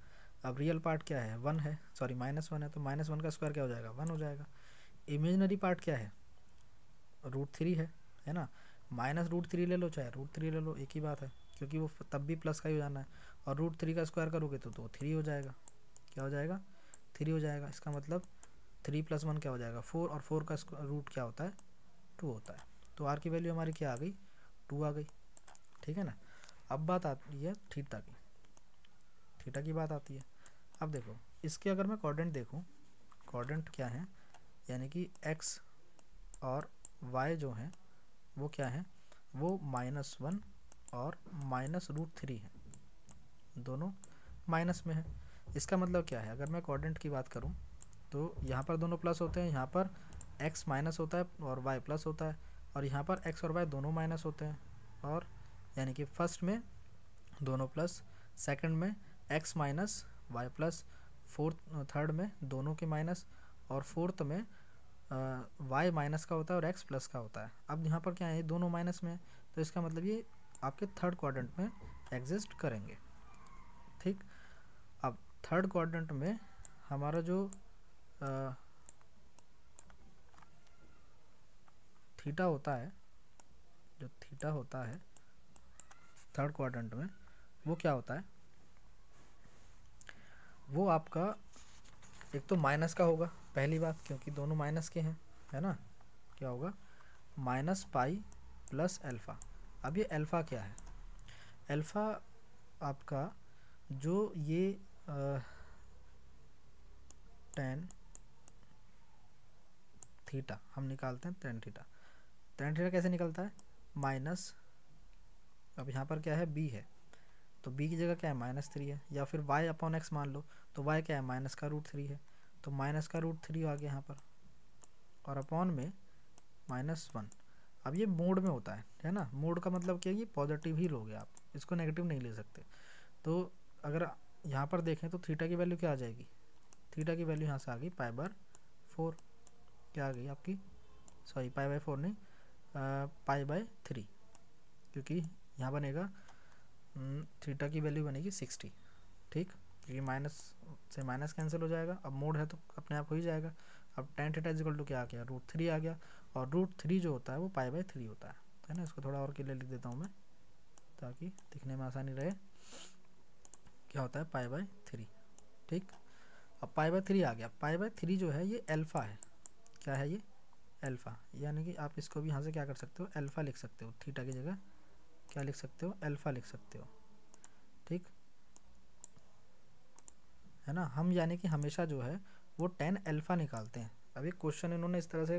अब रियल पार्ट क्या है? 1 है, सॉरी -1 है, तो -1 का स्क्वायर क्या हो जाएगा? 1 हो जाएगा। इमेजिनरी पार्ट क्या है? √3 है ना। -√3 ले लो चाहे √3 ले लो, एक ही बात है, क्योंकि वो तब भी प्लस का ही हो जाना है। और √3 का स्क्वायर करोगे तो 3 हो जाएगा। क्या हो जाएगा? 3 हो जाएगा। इसका मतलब 3 + 1 क्या हो जाएगा? 4, और 4 का रूट क्या होता है? 2 होता है। तो आर की वैल्यू हमारी क्या आ गई? 2 आ गई, ठीक है ना। अब बात आती है थीटा की बात आती है। अब देखो इसके अगर मैं कोऑर्डिनेट देखूं, कोऑर्डिनेट क्या है, यानी कि एक्स और वाई जो हैं वो क्या है? वो -1 और -√3 है, दोनों माइनस में है। इसका मतलब क्या है? अगर मैं कोऑर्डिनेट की बात करूं तो यहाँ पर दोनों प्लस होते हैं, यहाँ पर x माइनस होता है और y प्लस होता है, और यहाँ पर x और y दोनों माइनस होते हैं। और यानी कि फर्स्ट में दोनों प्लस, सेकंड में x minus y plus, third में दोनों के माइनस, और फोर्थ में y माइनस का होता है और x प्लस का होता है। अब यहाँ पर क्या है? दोनों माइनस में है, तो इसका मतलब ये आपके थर्ड क्वाड्रेंट में एग्जिस्ट करेंगे, ठीक। अब थर्ड क्वाड्रेंट में हमारा जो थीटा होता है, थर्ड क्वाड्रेंट में, वो क्या होता है? वो आपका एक तो माइनस का होगा, पहली बात, क्योंकि दोनों माइनस के हैं, है ना। क्या होगा? -पाई + अल्फ़ा। अब ये अल्फ़ा क्या है? अल्फ़ा आपका जो ये tan थीटा हम निकालते हैं, tan थीटा कैसे निकलता है? माइनस, अब यहाँ पर क्या है? b है, तो b की जगह क्या है? -3 है, या फिर y/x मान लो, तो y क्या है? -√3 है, तो -√3 आ गया यहाँ पर, और अपॉन में -1। अब ये मोड में होता है ना। मोड का मतलब क्या है? ये पॉजिटिव ही लोगे आप, इसको नेगेटिव नहीं ले सकते। तो अगर यहाँ पर देखें तो थीटा की वैल्यू क्या आ जाएगी? थीटा की वैल्यू यहाँ से आ गई π/4। क्या आ गई आपकी? सॉरी π/4 नहीं, π/3। क्योंकि यहाँ बनेगा थीटा की वैल्यू बनेगी 60, ठीक, क्योंकि माइनस से माइनस कैंसिल हो जाएगा, अब मोड है तो अपने आप हो ही जाएगा। अब tan theta is equal to क्या आ गया, √3 आ गया, और √3 जो होता है वो π/3 होता है ना। इसको थोड़ा और क्लियर लिख देता हूँ मैं ताकि दिखने में आसानी रहे। क्या होता है π/3, ठीक। अब π/3 आ गया, π/3 जो है ये अल्फ़ा है, क्या है ये अल्फ़ा, यानी कि आप इसको भी यहाँ से क्या कर सकते हो, अल्फ़ा लिख सकते हो, थीटा की जगह क्या लिख सकते हो, अल्फ़ा लिख सकते हो, ठीक है ना। हम यानी कि हमेशा जो है वो tan अल्फ़ा निकालते हैं। अभी क्वेश्चन इन्होंने इस तरह से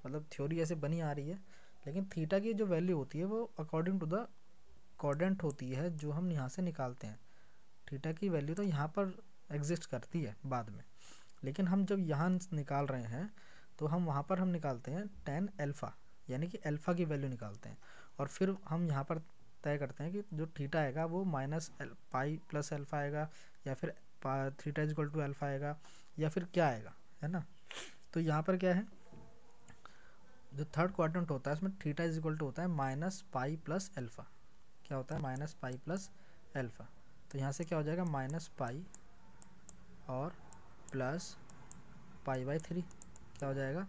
मतलब थ्योरी ऐसे बनी आ रही है, लेकिन थीटा की जो वैल्यू होती है वो अकॉर्डिंग टू द कोऑर्डिनेट होती है जो हम यहाँ से निकालते हैं। थीटा की वैल्यू तो यहाँ पर एग्जिस्ट करती है बाद में, लेकिन हम जब यहाँ निकाल रहे हैं तो हम वहाँ पर हम निकालते हैं tan अल्फ़ा, यानी कि अल्फ़ा की वैल्यू निकालते हैं, और फिर हम यहाँ पर तय करते हैं कि जो थीटा आएगा वो -π+α आएगा, या फिर theta is equal to alpha आएगा, या फिर क्या आएगा, है ना। तो यहाँ पर क्या है, जो थर्ड क्वाड्रेंट होता है उसमें थीटा इज इक्वल टू होता है -π+α। क्या होता है -π+α। तो यहाँ से क्या हो जाएगा -π और प्लस π/3, क्या हो जाएगा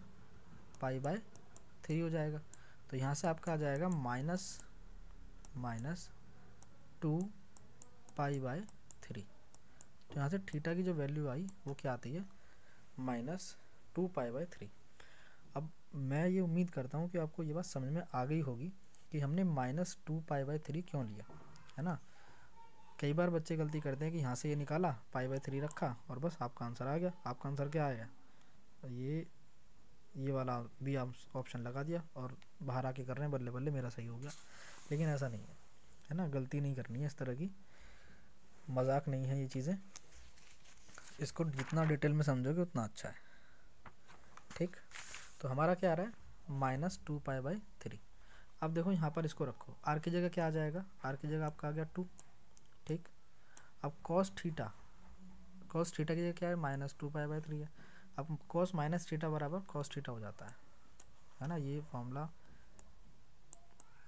π/3 हो जाएगा। तो यहाँ से आपका आ जाएगा -2π/3। तो यहाँ से थीटा की जो वैल्यू आई वो क्या आती है -2π/3। अब मैं ये उम्मीद करता हूँ कि आपको ये बात समझ में आ गई होगी कि हमने -2π/3 क्यों लिया, है ना। कई बार बच्चे गलती करते हैं कि यहाँ से ये निकाला π/3 रखा और बस आपका आंसर आ गया। आपका आंसर क्या आएगा, ये वाला भी आप ऑप्शन लगा दिया और बाहर आके कर रहे हैं बल्ले बल्ले मेरा सही हो गया, लेकिन ऐसा नहीं है ना। गलती नहीं करनी है इस तरह की, मजाक नहीं है ये चीज़ें। इसको जितना डिटेल में समझोगे उतना अच्छा है, ठीक। तो हमारा क्या आ रहा है -2π/3। अब देखो यहाँ पर इसको रखो, आर की जगह क्या आ जाएगा, आर की जगह आपका आ गया 2, ठीक। अब cos थीटा की जगह क्या है -2π/3 है। अब cos -थीटा बराबर cos थीटा हो जाता है ना। ये फॉर्मूला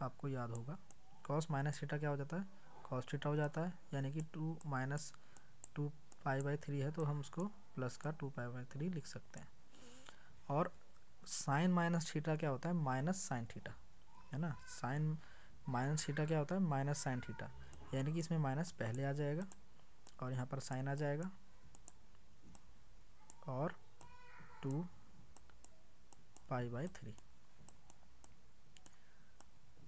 आपको याद होगा। cos -थीटा क्या हो जाता है, cos थीटा हो जाता है, यानी कि 2 है तो हम उसको प्लस का 2π/3 लिख सकते हैं। और साइन -थीटा क्या होता है -sin थीटा, है ना। साइन -थीटा क्या होता है -sin थीटा, यानी कि इसमें माइनस पहले आ जाएगा और यहाँ पर साइन आ जाएगा और 2π/3।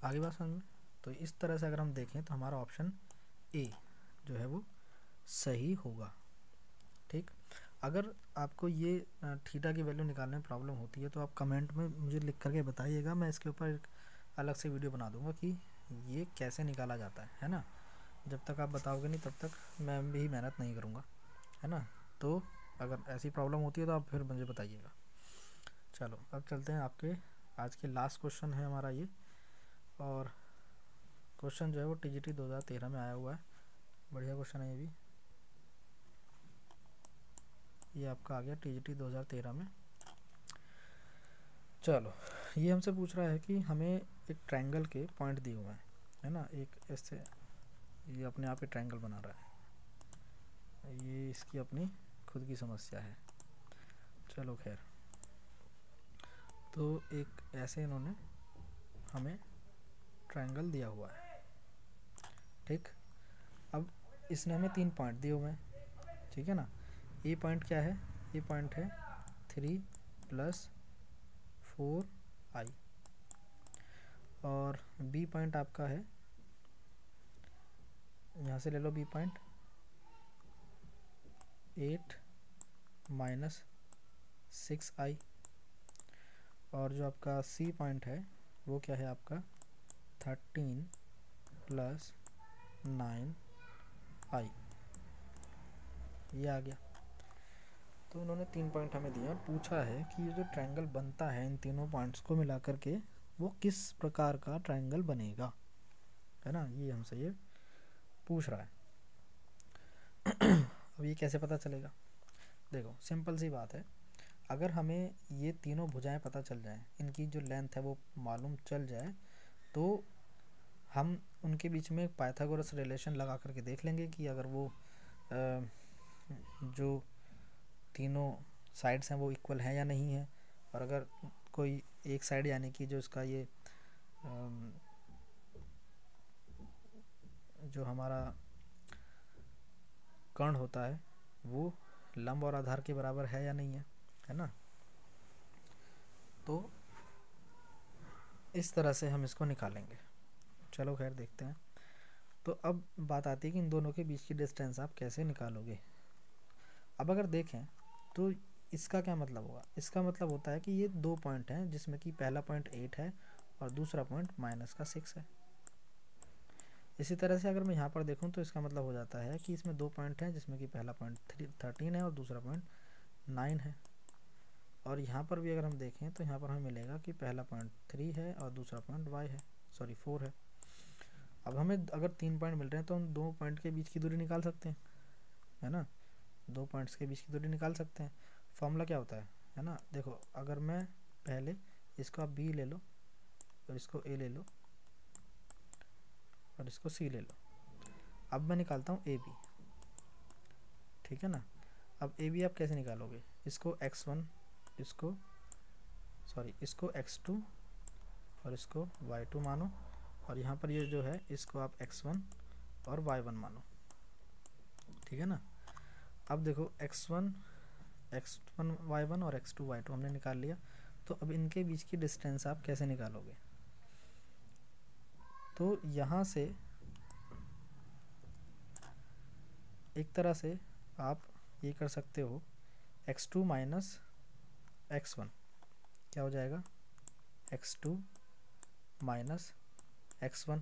आगे बात समझ में। तो इस तरह से अगर हम देखें तो हमारा ऑप्शन ए जो है वो सही होगा, ठीक। अगर आपको ये थीटा की वैल्यू निकालने में प्रॉब्लम होती है तो आप कमेंट में मुझे लिख करके बताइएगा, मैं इसके ऊपर एक अलग से वीडियो बना दूंगा कि ये कैसे निकाला जाता है ना। जब तक आप बताओगे नहीं तब तक मैं भी मेहनत नहीं करूँगा, है ना। तो अगर ऐसी प्रॉब्लम होती है तो आप फिर मुझे बताइएगा। चलो अब चलते हैं, आपके आज के लास्ट क्वेश्चन है हमारा ये, और क्वेश्चन जो है वो TGT 2013 में आया हुआ है। बढ़िया क्वेश्चन है ये आपका आ गया TGT 2013 में। चलो ये हमसे पूछ रहा है कि हमें एक ट्रायंगल के पॉइंट दिए हुए हैं, है ना। एक ऐसे ये अपने आप ही ट्रायंगल बना रहा है, ये इसकी अपनी खुद की समस्या है। चलो खैर, तो एक ऐसे इन्होंने हमें ट्रायंगल दिया हुआ है, ठीक। अब इसने हमें 3 पॉइंट दिए हुए हैं, ठीक है ना। ये पॉइंट क्या है, ये पॉइंट है 3 + 4i, और बी पॉइंट आपका है, यहाँ से ले लो बी पॉइंट 8 - 6i, और जो आपका सी पॉइंट है वो क्या है आपका 13 + 9i, ये आ गया। तो उन्होंने 3 पॉइंट हमें दिया और पूछा है कि ये जो ट्रायंगल बनता है इन तीनों पॉइंट्स को मिला करके वो किस प्रकार का ट्रायंगल बनेगा, है ना। ये हमसे ये पूछ रहा है। अब ये कैसे पता चलेगा, देखो सिंपल सी बात है। अगर हमें ये तीनों भुजाएं पता चल जाएं, इनकी जो लेंथ है वो मालूम चल जाए, तो हम उनके बीच में पाइथागोरस रिलेशन लगा करके देख लेंगे कि अगर वो जो तीनों साइड्स हैं वो इक्वल हैं या नहीं है, और अगर कोई एक साइड यानी कि जो इसका ये जो हमारा कर्ण होता है वो लंब और आधार के बराबर है या नहीं है ना। तो इस तरह से हम इसको निकालेंगे। चलो खैर देखते हैं। तो अब बात आती है कि इन दोनों के बीच की डिस्टेंस आप कैसे निकालोगे। अब अगर देखें तो इसका क्या मतलब होगा, इसका मतलब होता है कि ये दो पॉइंट हैं जिसमें कि पहला पॉइंट 8 है और दूसरा पॉइंट -6 है। इसी तरह से अगर मैं यहाँ पर देखूँ तो इसका मतलब हो जाता है कि इसमें दो पॉइंट हैं जिसमें कि पहला पॉइंट 13 है और दूसरा पॉइंट 9 है। और यहाँ पर भी अगर हम देखें तो यहाँ पर हमें मिलेगा कि पहला पॉइंट 3 है और दूसरा पॉइंट 4 है। अब हमें अगर 3 पॉइंट मिल रहे हैं तो हम दो पॉइंट के बीच की दूरी निकाल सकते हैं, है ना। दो पॉइंट्स के बीच की दूरी निकाल सकते हैं। फॉर्मूला क्या होता है ना। देखो अगर मैं पहले इसको आप बी ले लो और इसको ए ले लो और इसको सी ले लो। अब मैं निकालता हूँ ए बी, ठीक है ना। अब ए बी आप कैसे निकालोगे, इसको x1 इसको x2 और इसको y2 मानो, और यहाँ पर ये जो है इसको आप x1 और y1 मानो, ठीक है ना। अब देखो x1 y1 और x2 y2 हमने निकाल लिया। तो अब इनके बीच की डिस्टेंस आप कैसे निकालोगे। तो यहाँ से एक तरह से आप ये कर सकते हो, x2 माइनस x1 क्या हो जाएगा, x2 माइनस x1,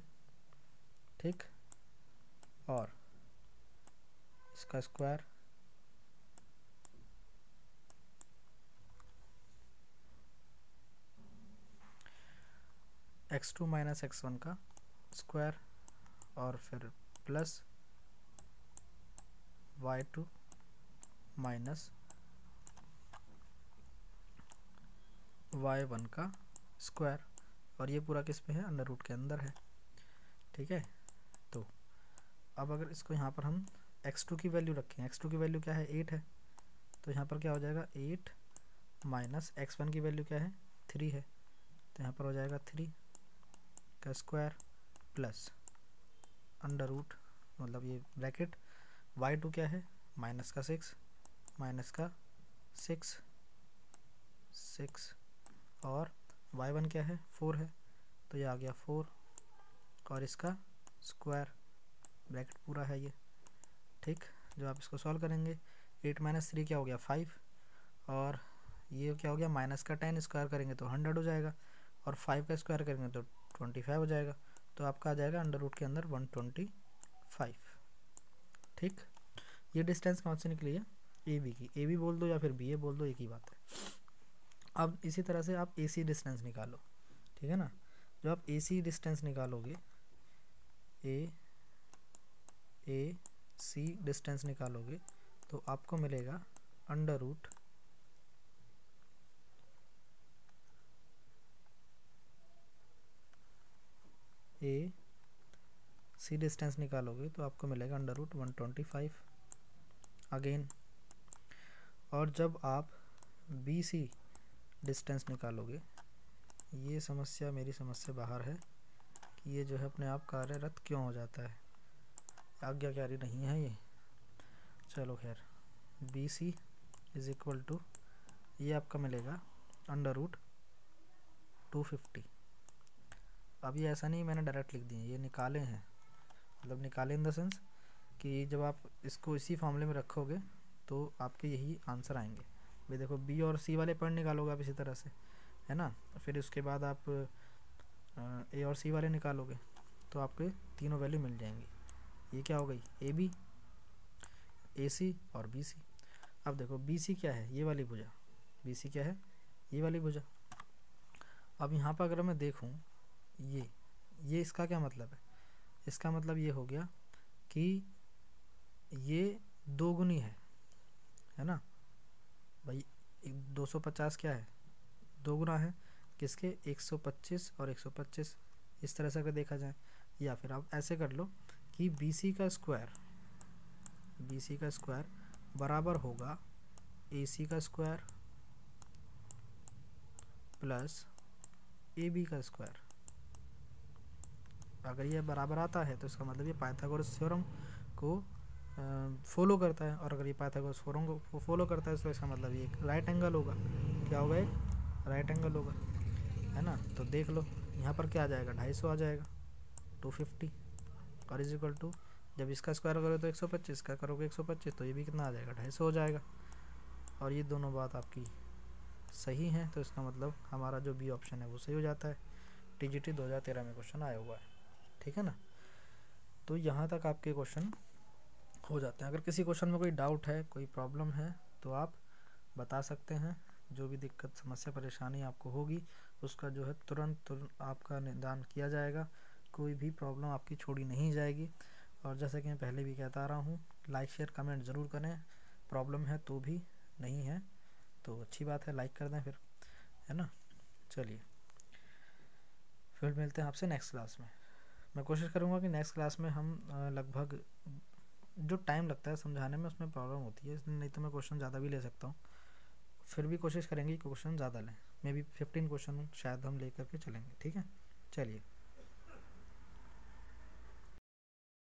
ठीक, और इसका स्क्वायर x2 माइनस x1 का स्क्वायर और फिर प्लस y2 माइनस y1 का स्क्वायर, और ये पूरा किस पे है, अंडर रूट के अंदर है, ठीक है। तो अब अगर इसको यहाँ पर हम x2 की वैल्यू रखें, x2 की वैल्यू क्या है, 8 है, तो यहाँ पर क्या हो जाएगा 8 माइनस x1 की वैल्यू क्या है, 3 है, तो यहाँ पर हो जाएगा 3 का स्क्वायर प्लस अंडर रूट मतलब ये ब्रैकेट, y2 क्या है -6 6 और y1 क्या है 4 है, तो ये आ गया 4 और इसका स्क्वायर, ब्रैकेट पूरा है ये, ठीक। जो आप इसको सॉल्व करेंगे 8 माइनस 3 क्या हो गया 5, और ये क्या हो गया माइनस का 10 स्क्वायर करेंगे तो 100 हो जाएगा, और 5 का स्क्वायर करेंगे तो 25 हो जाएगा, तो आपका आ जाएगा अंडर रूट के अंदर 125, ठीक। ये डिस्टेंस कौन से निकली है, ए बी की, ए बी बोल दो या फिर बी ए बोल दो, एक ही बात है। अब इसी तरह से आप ए सी डिस्टेंस निकालो, ठीक है ना। जो आप ए सी डिस्टेंस निकालोगे, ए सी डिस्टेंस निकालोगे तो आपको मिलेगा अंडर रूट ए सी डिस्टेंस निकालोगे तो आपको मिलेगा अंडर रूट 125 अगेन। और जब आप बी सी डिस्टेंस निकालोगे, ये समस्या मेरी समझ से बाहर है कि ये जो है अपने आप कार्यरत क्यों हो जाता है, आज्ञाकारी नहीं है ये। चलो खैर, b c is equal to ये आपका मिलेगा अंडर रूट 250। अब ये ऐसा नहीं मैंने डायरेक्ट लिख दिए, ये निकाले हैं, मतलब निकाले इन द सेंस कि जब आप इसको इसी फॉर्मूले में रखोगे तो आपके यही आंसर आएंगे। भाई देखो बी और सी वाले पॉइंट निकालोगे आप इसी तरह से, है ना। फिर उसके बाद आप ए और सी वाले निकालोगे तो आपके तीनों वैल्यू मिल जाएंगी। ये क्या हो गई, ए बी, ए सी और बी सी। अब देखो बी सी क्या है, ये वाली भुजा, बी सी क्या है, ये वाली भुजा। अब यहाँ पर अगर मैं देखूँ ये इसका क्या मतलब है, इसका मतलब ये हो गया कि ये दोगुनी है ना भाई। 250 क्या है, दोगुना है किसके, 125 और 125। इस तरह से अगर देखा जाए या फिर आप ऐसे कर लो कि बी सी का स्क्वायर बराबर होगा ए सी का स्क्वायर प्लस ए बी का स्क्वायर। अगर ये बराबर आता है तो इसका मतलब ये पाइथागोरस थ्योरम को फॉलो करता है, और अगर ये पाइथागोरस थ्योरम को फॉलो करता है तो इसका मतलब ये एक राइट एंगल होगा। क्या होगा? एक राइट एंगल होगा, है ना। तो देख लो यहाँ पर क्या आ जाएगा, 250 आ जाएगा, 250 और इज इक्वल टू, जब इसका स्क्वायर करोगे तो 125, का करोगे 125 तो ये भी कितना आ जाएगा, 250 हो जाएगा। और ये दोनों बात आपकी सही है, तो इसका मतलब हमारा जो बी ऑप्शन है वो सही हो जाता है। टीजीटी 2013 में क्वेश्चन आया हुआ है, ठीक है ना। तो यहाँ तक आपके क्वेश्चन हो जाते हैं। अगर किसी क्वेश्चन में कोई डाउट है, कोई प्रॉब्लम है, तो आप बता सकते हैं। जो भी दिक्कत, समस्या, परेशानी आपको होगी उसका जो है तुरंत आपका निदान किया जाएगा। कोई भी प्रॉब्लम आपकी छोड़ी नहीं जाएगी। और जैसे कि मैं पहले भी कहता आ रहा हूँ, लाइक शेयर कमेंट ज़रूर करें। प्रॉब्लम है तो भी, नहीं है तो अच्छी बात है, लाइक कर दें फिर, है ना। चलिए फिर मिलते हैं आपसे नेक्स्ट क्लास में। मैं कोशिश करूँगा कि नेक्स्ट क्लास में हम लगभग, जो टाइम लगता है समझाने में उसमें प्रॉब्लम होती है, इसलिए नहीं तो मैं क्वेश्चन ज़्यादा भी ले सकता हूँ। फिर भी कोशिश करेंगे कि क्वेश्चन ज़्यादा लें, मे बी 15 क्वेश्चन शायद हम ले करके चलेंगे, ठीक है। चलिए।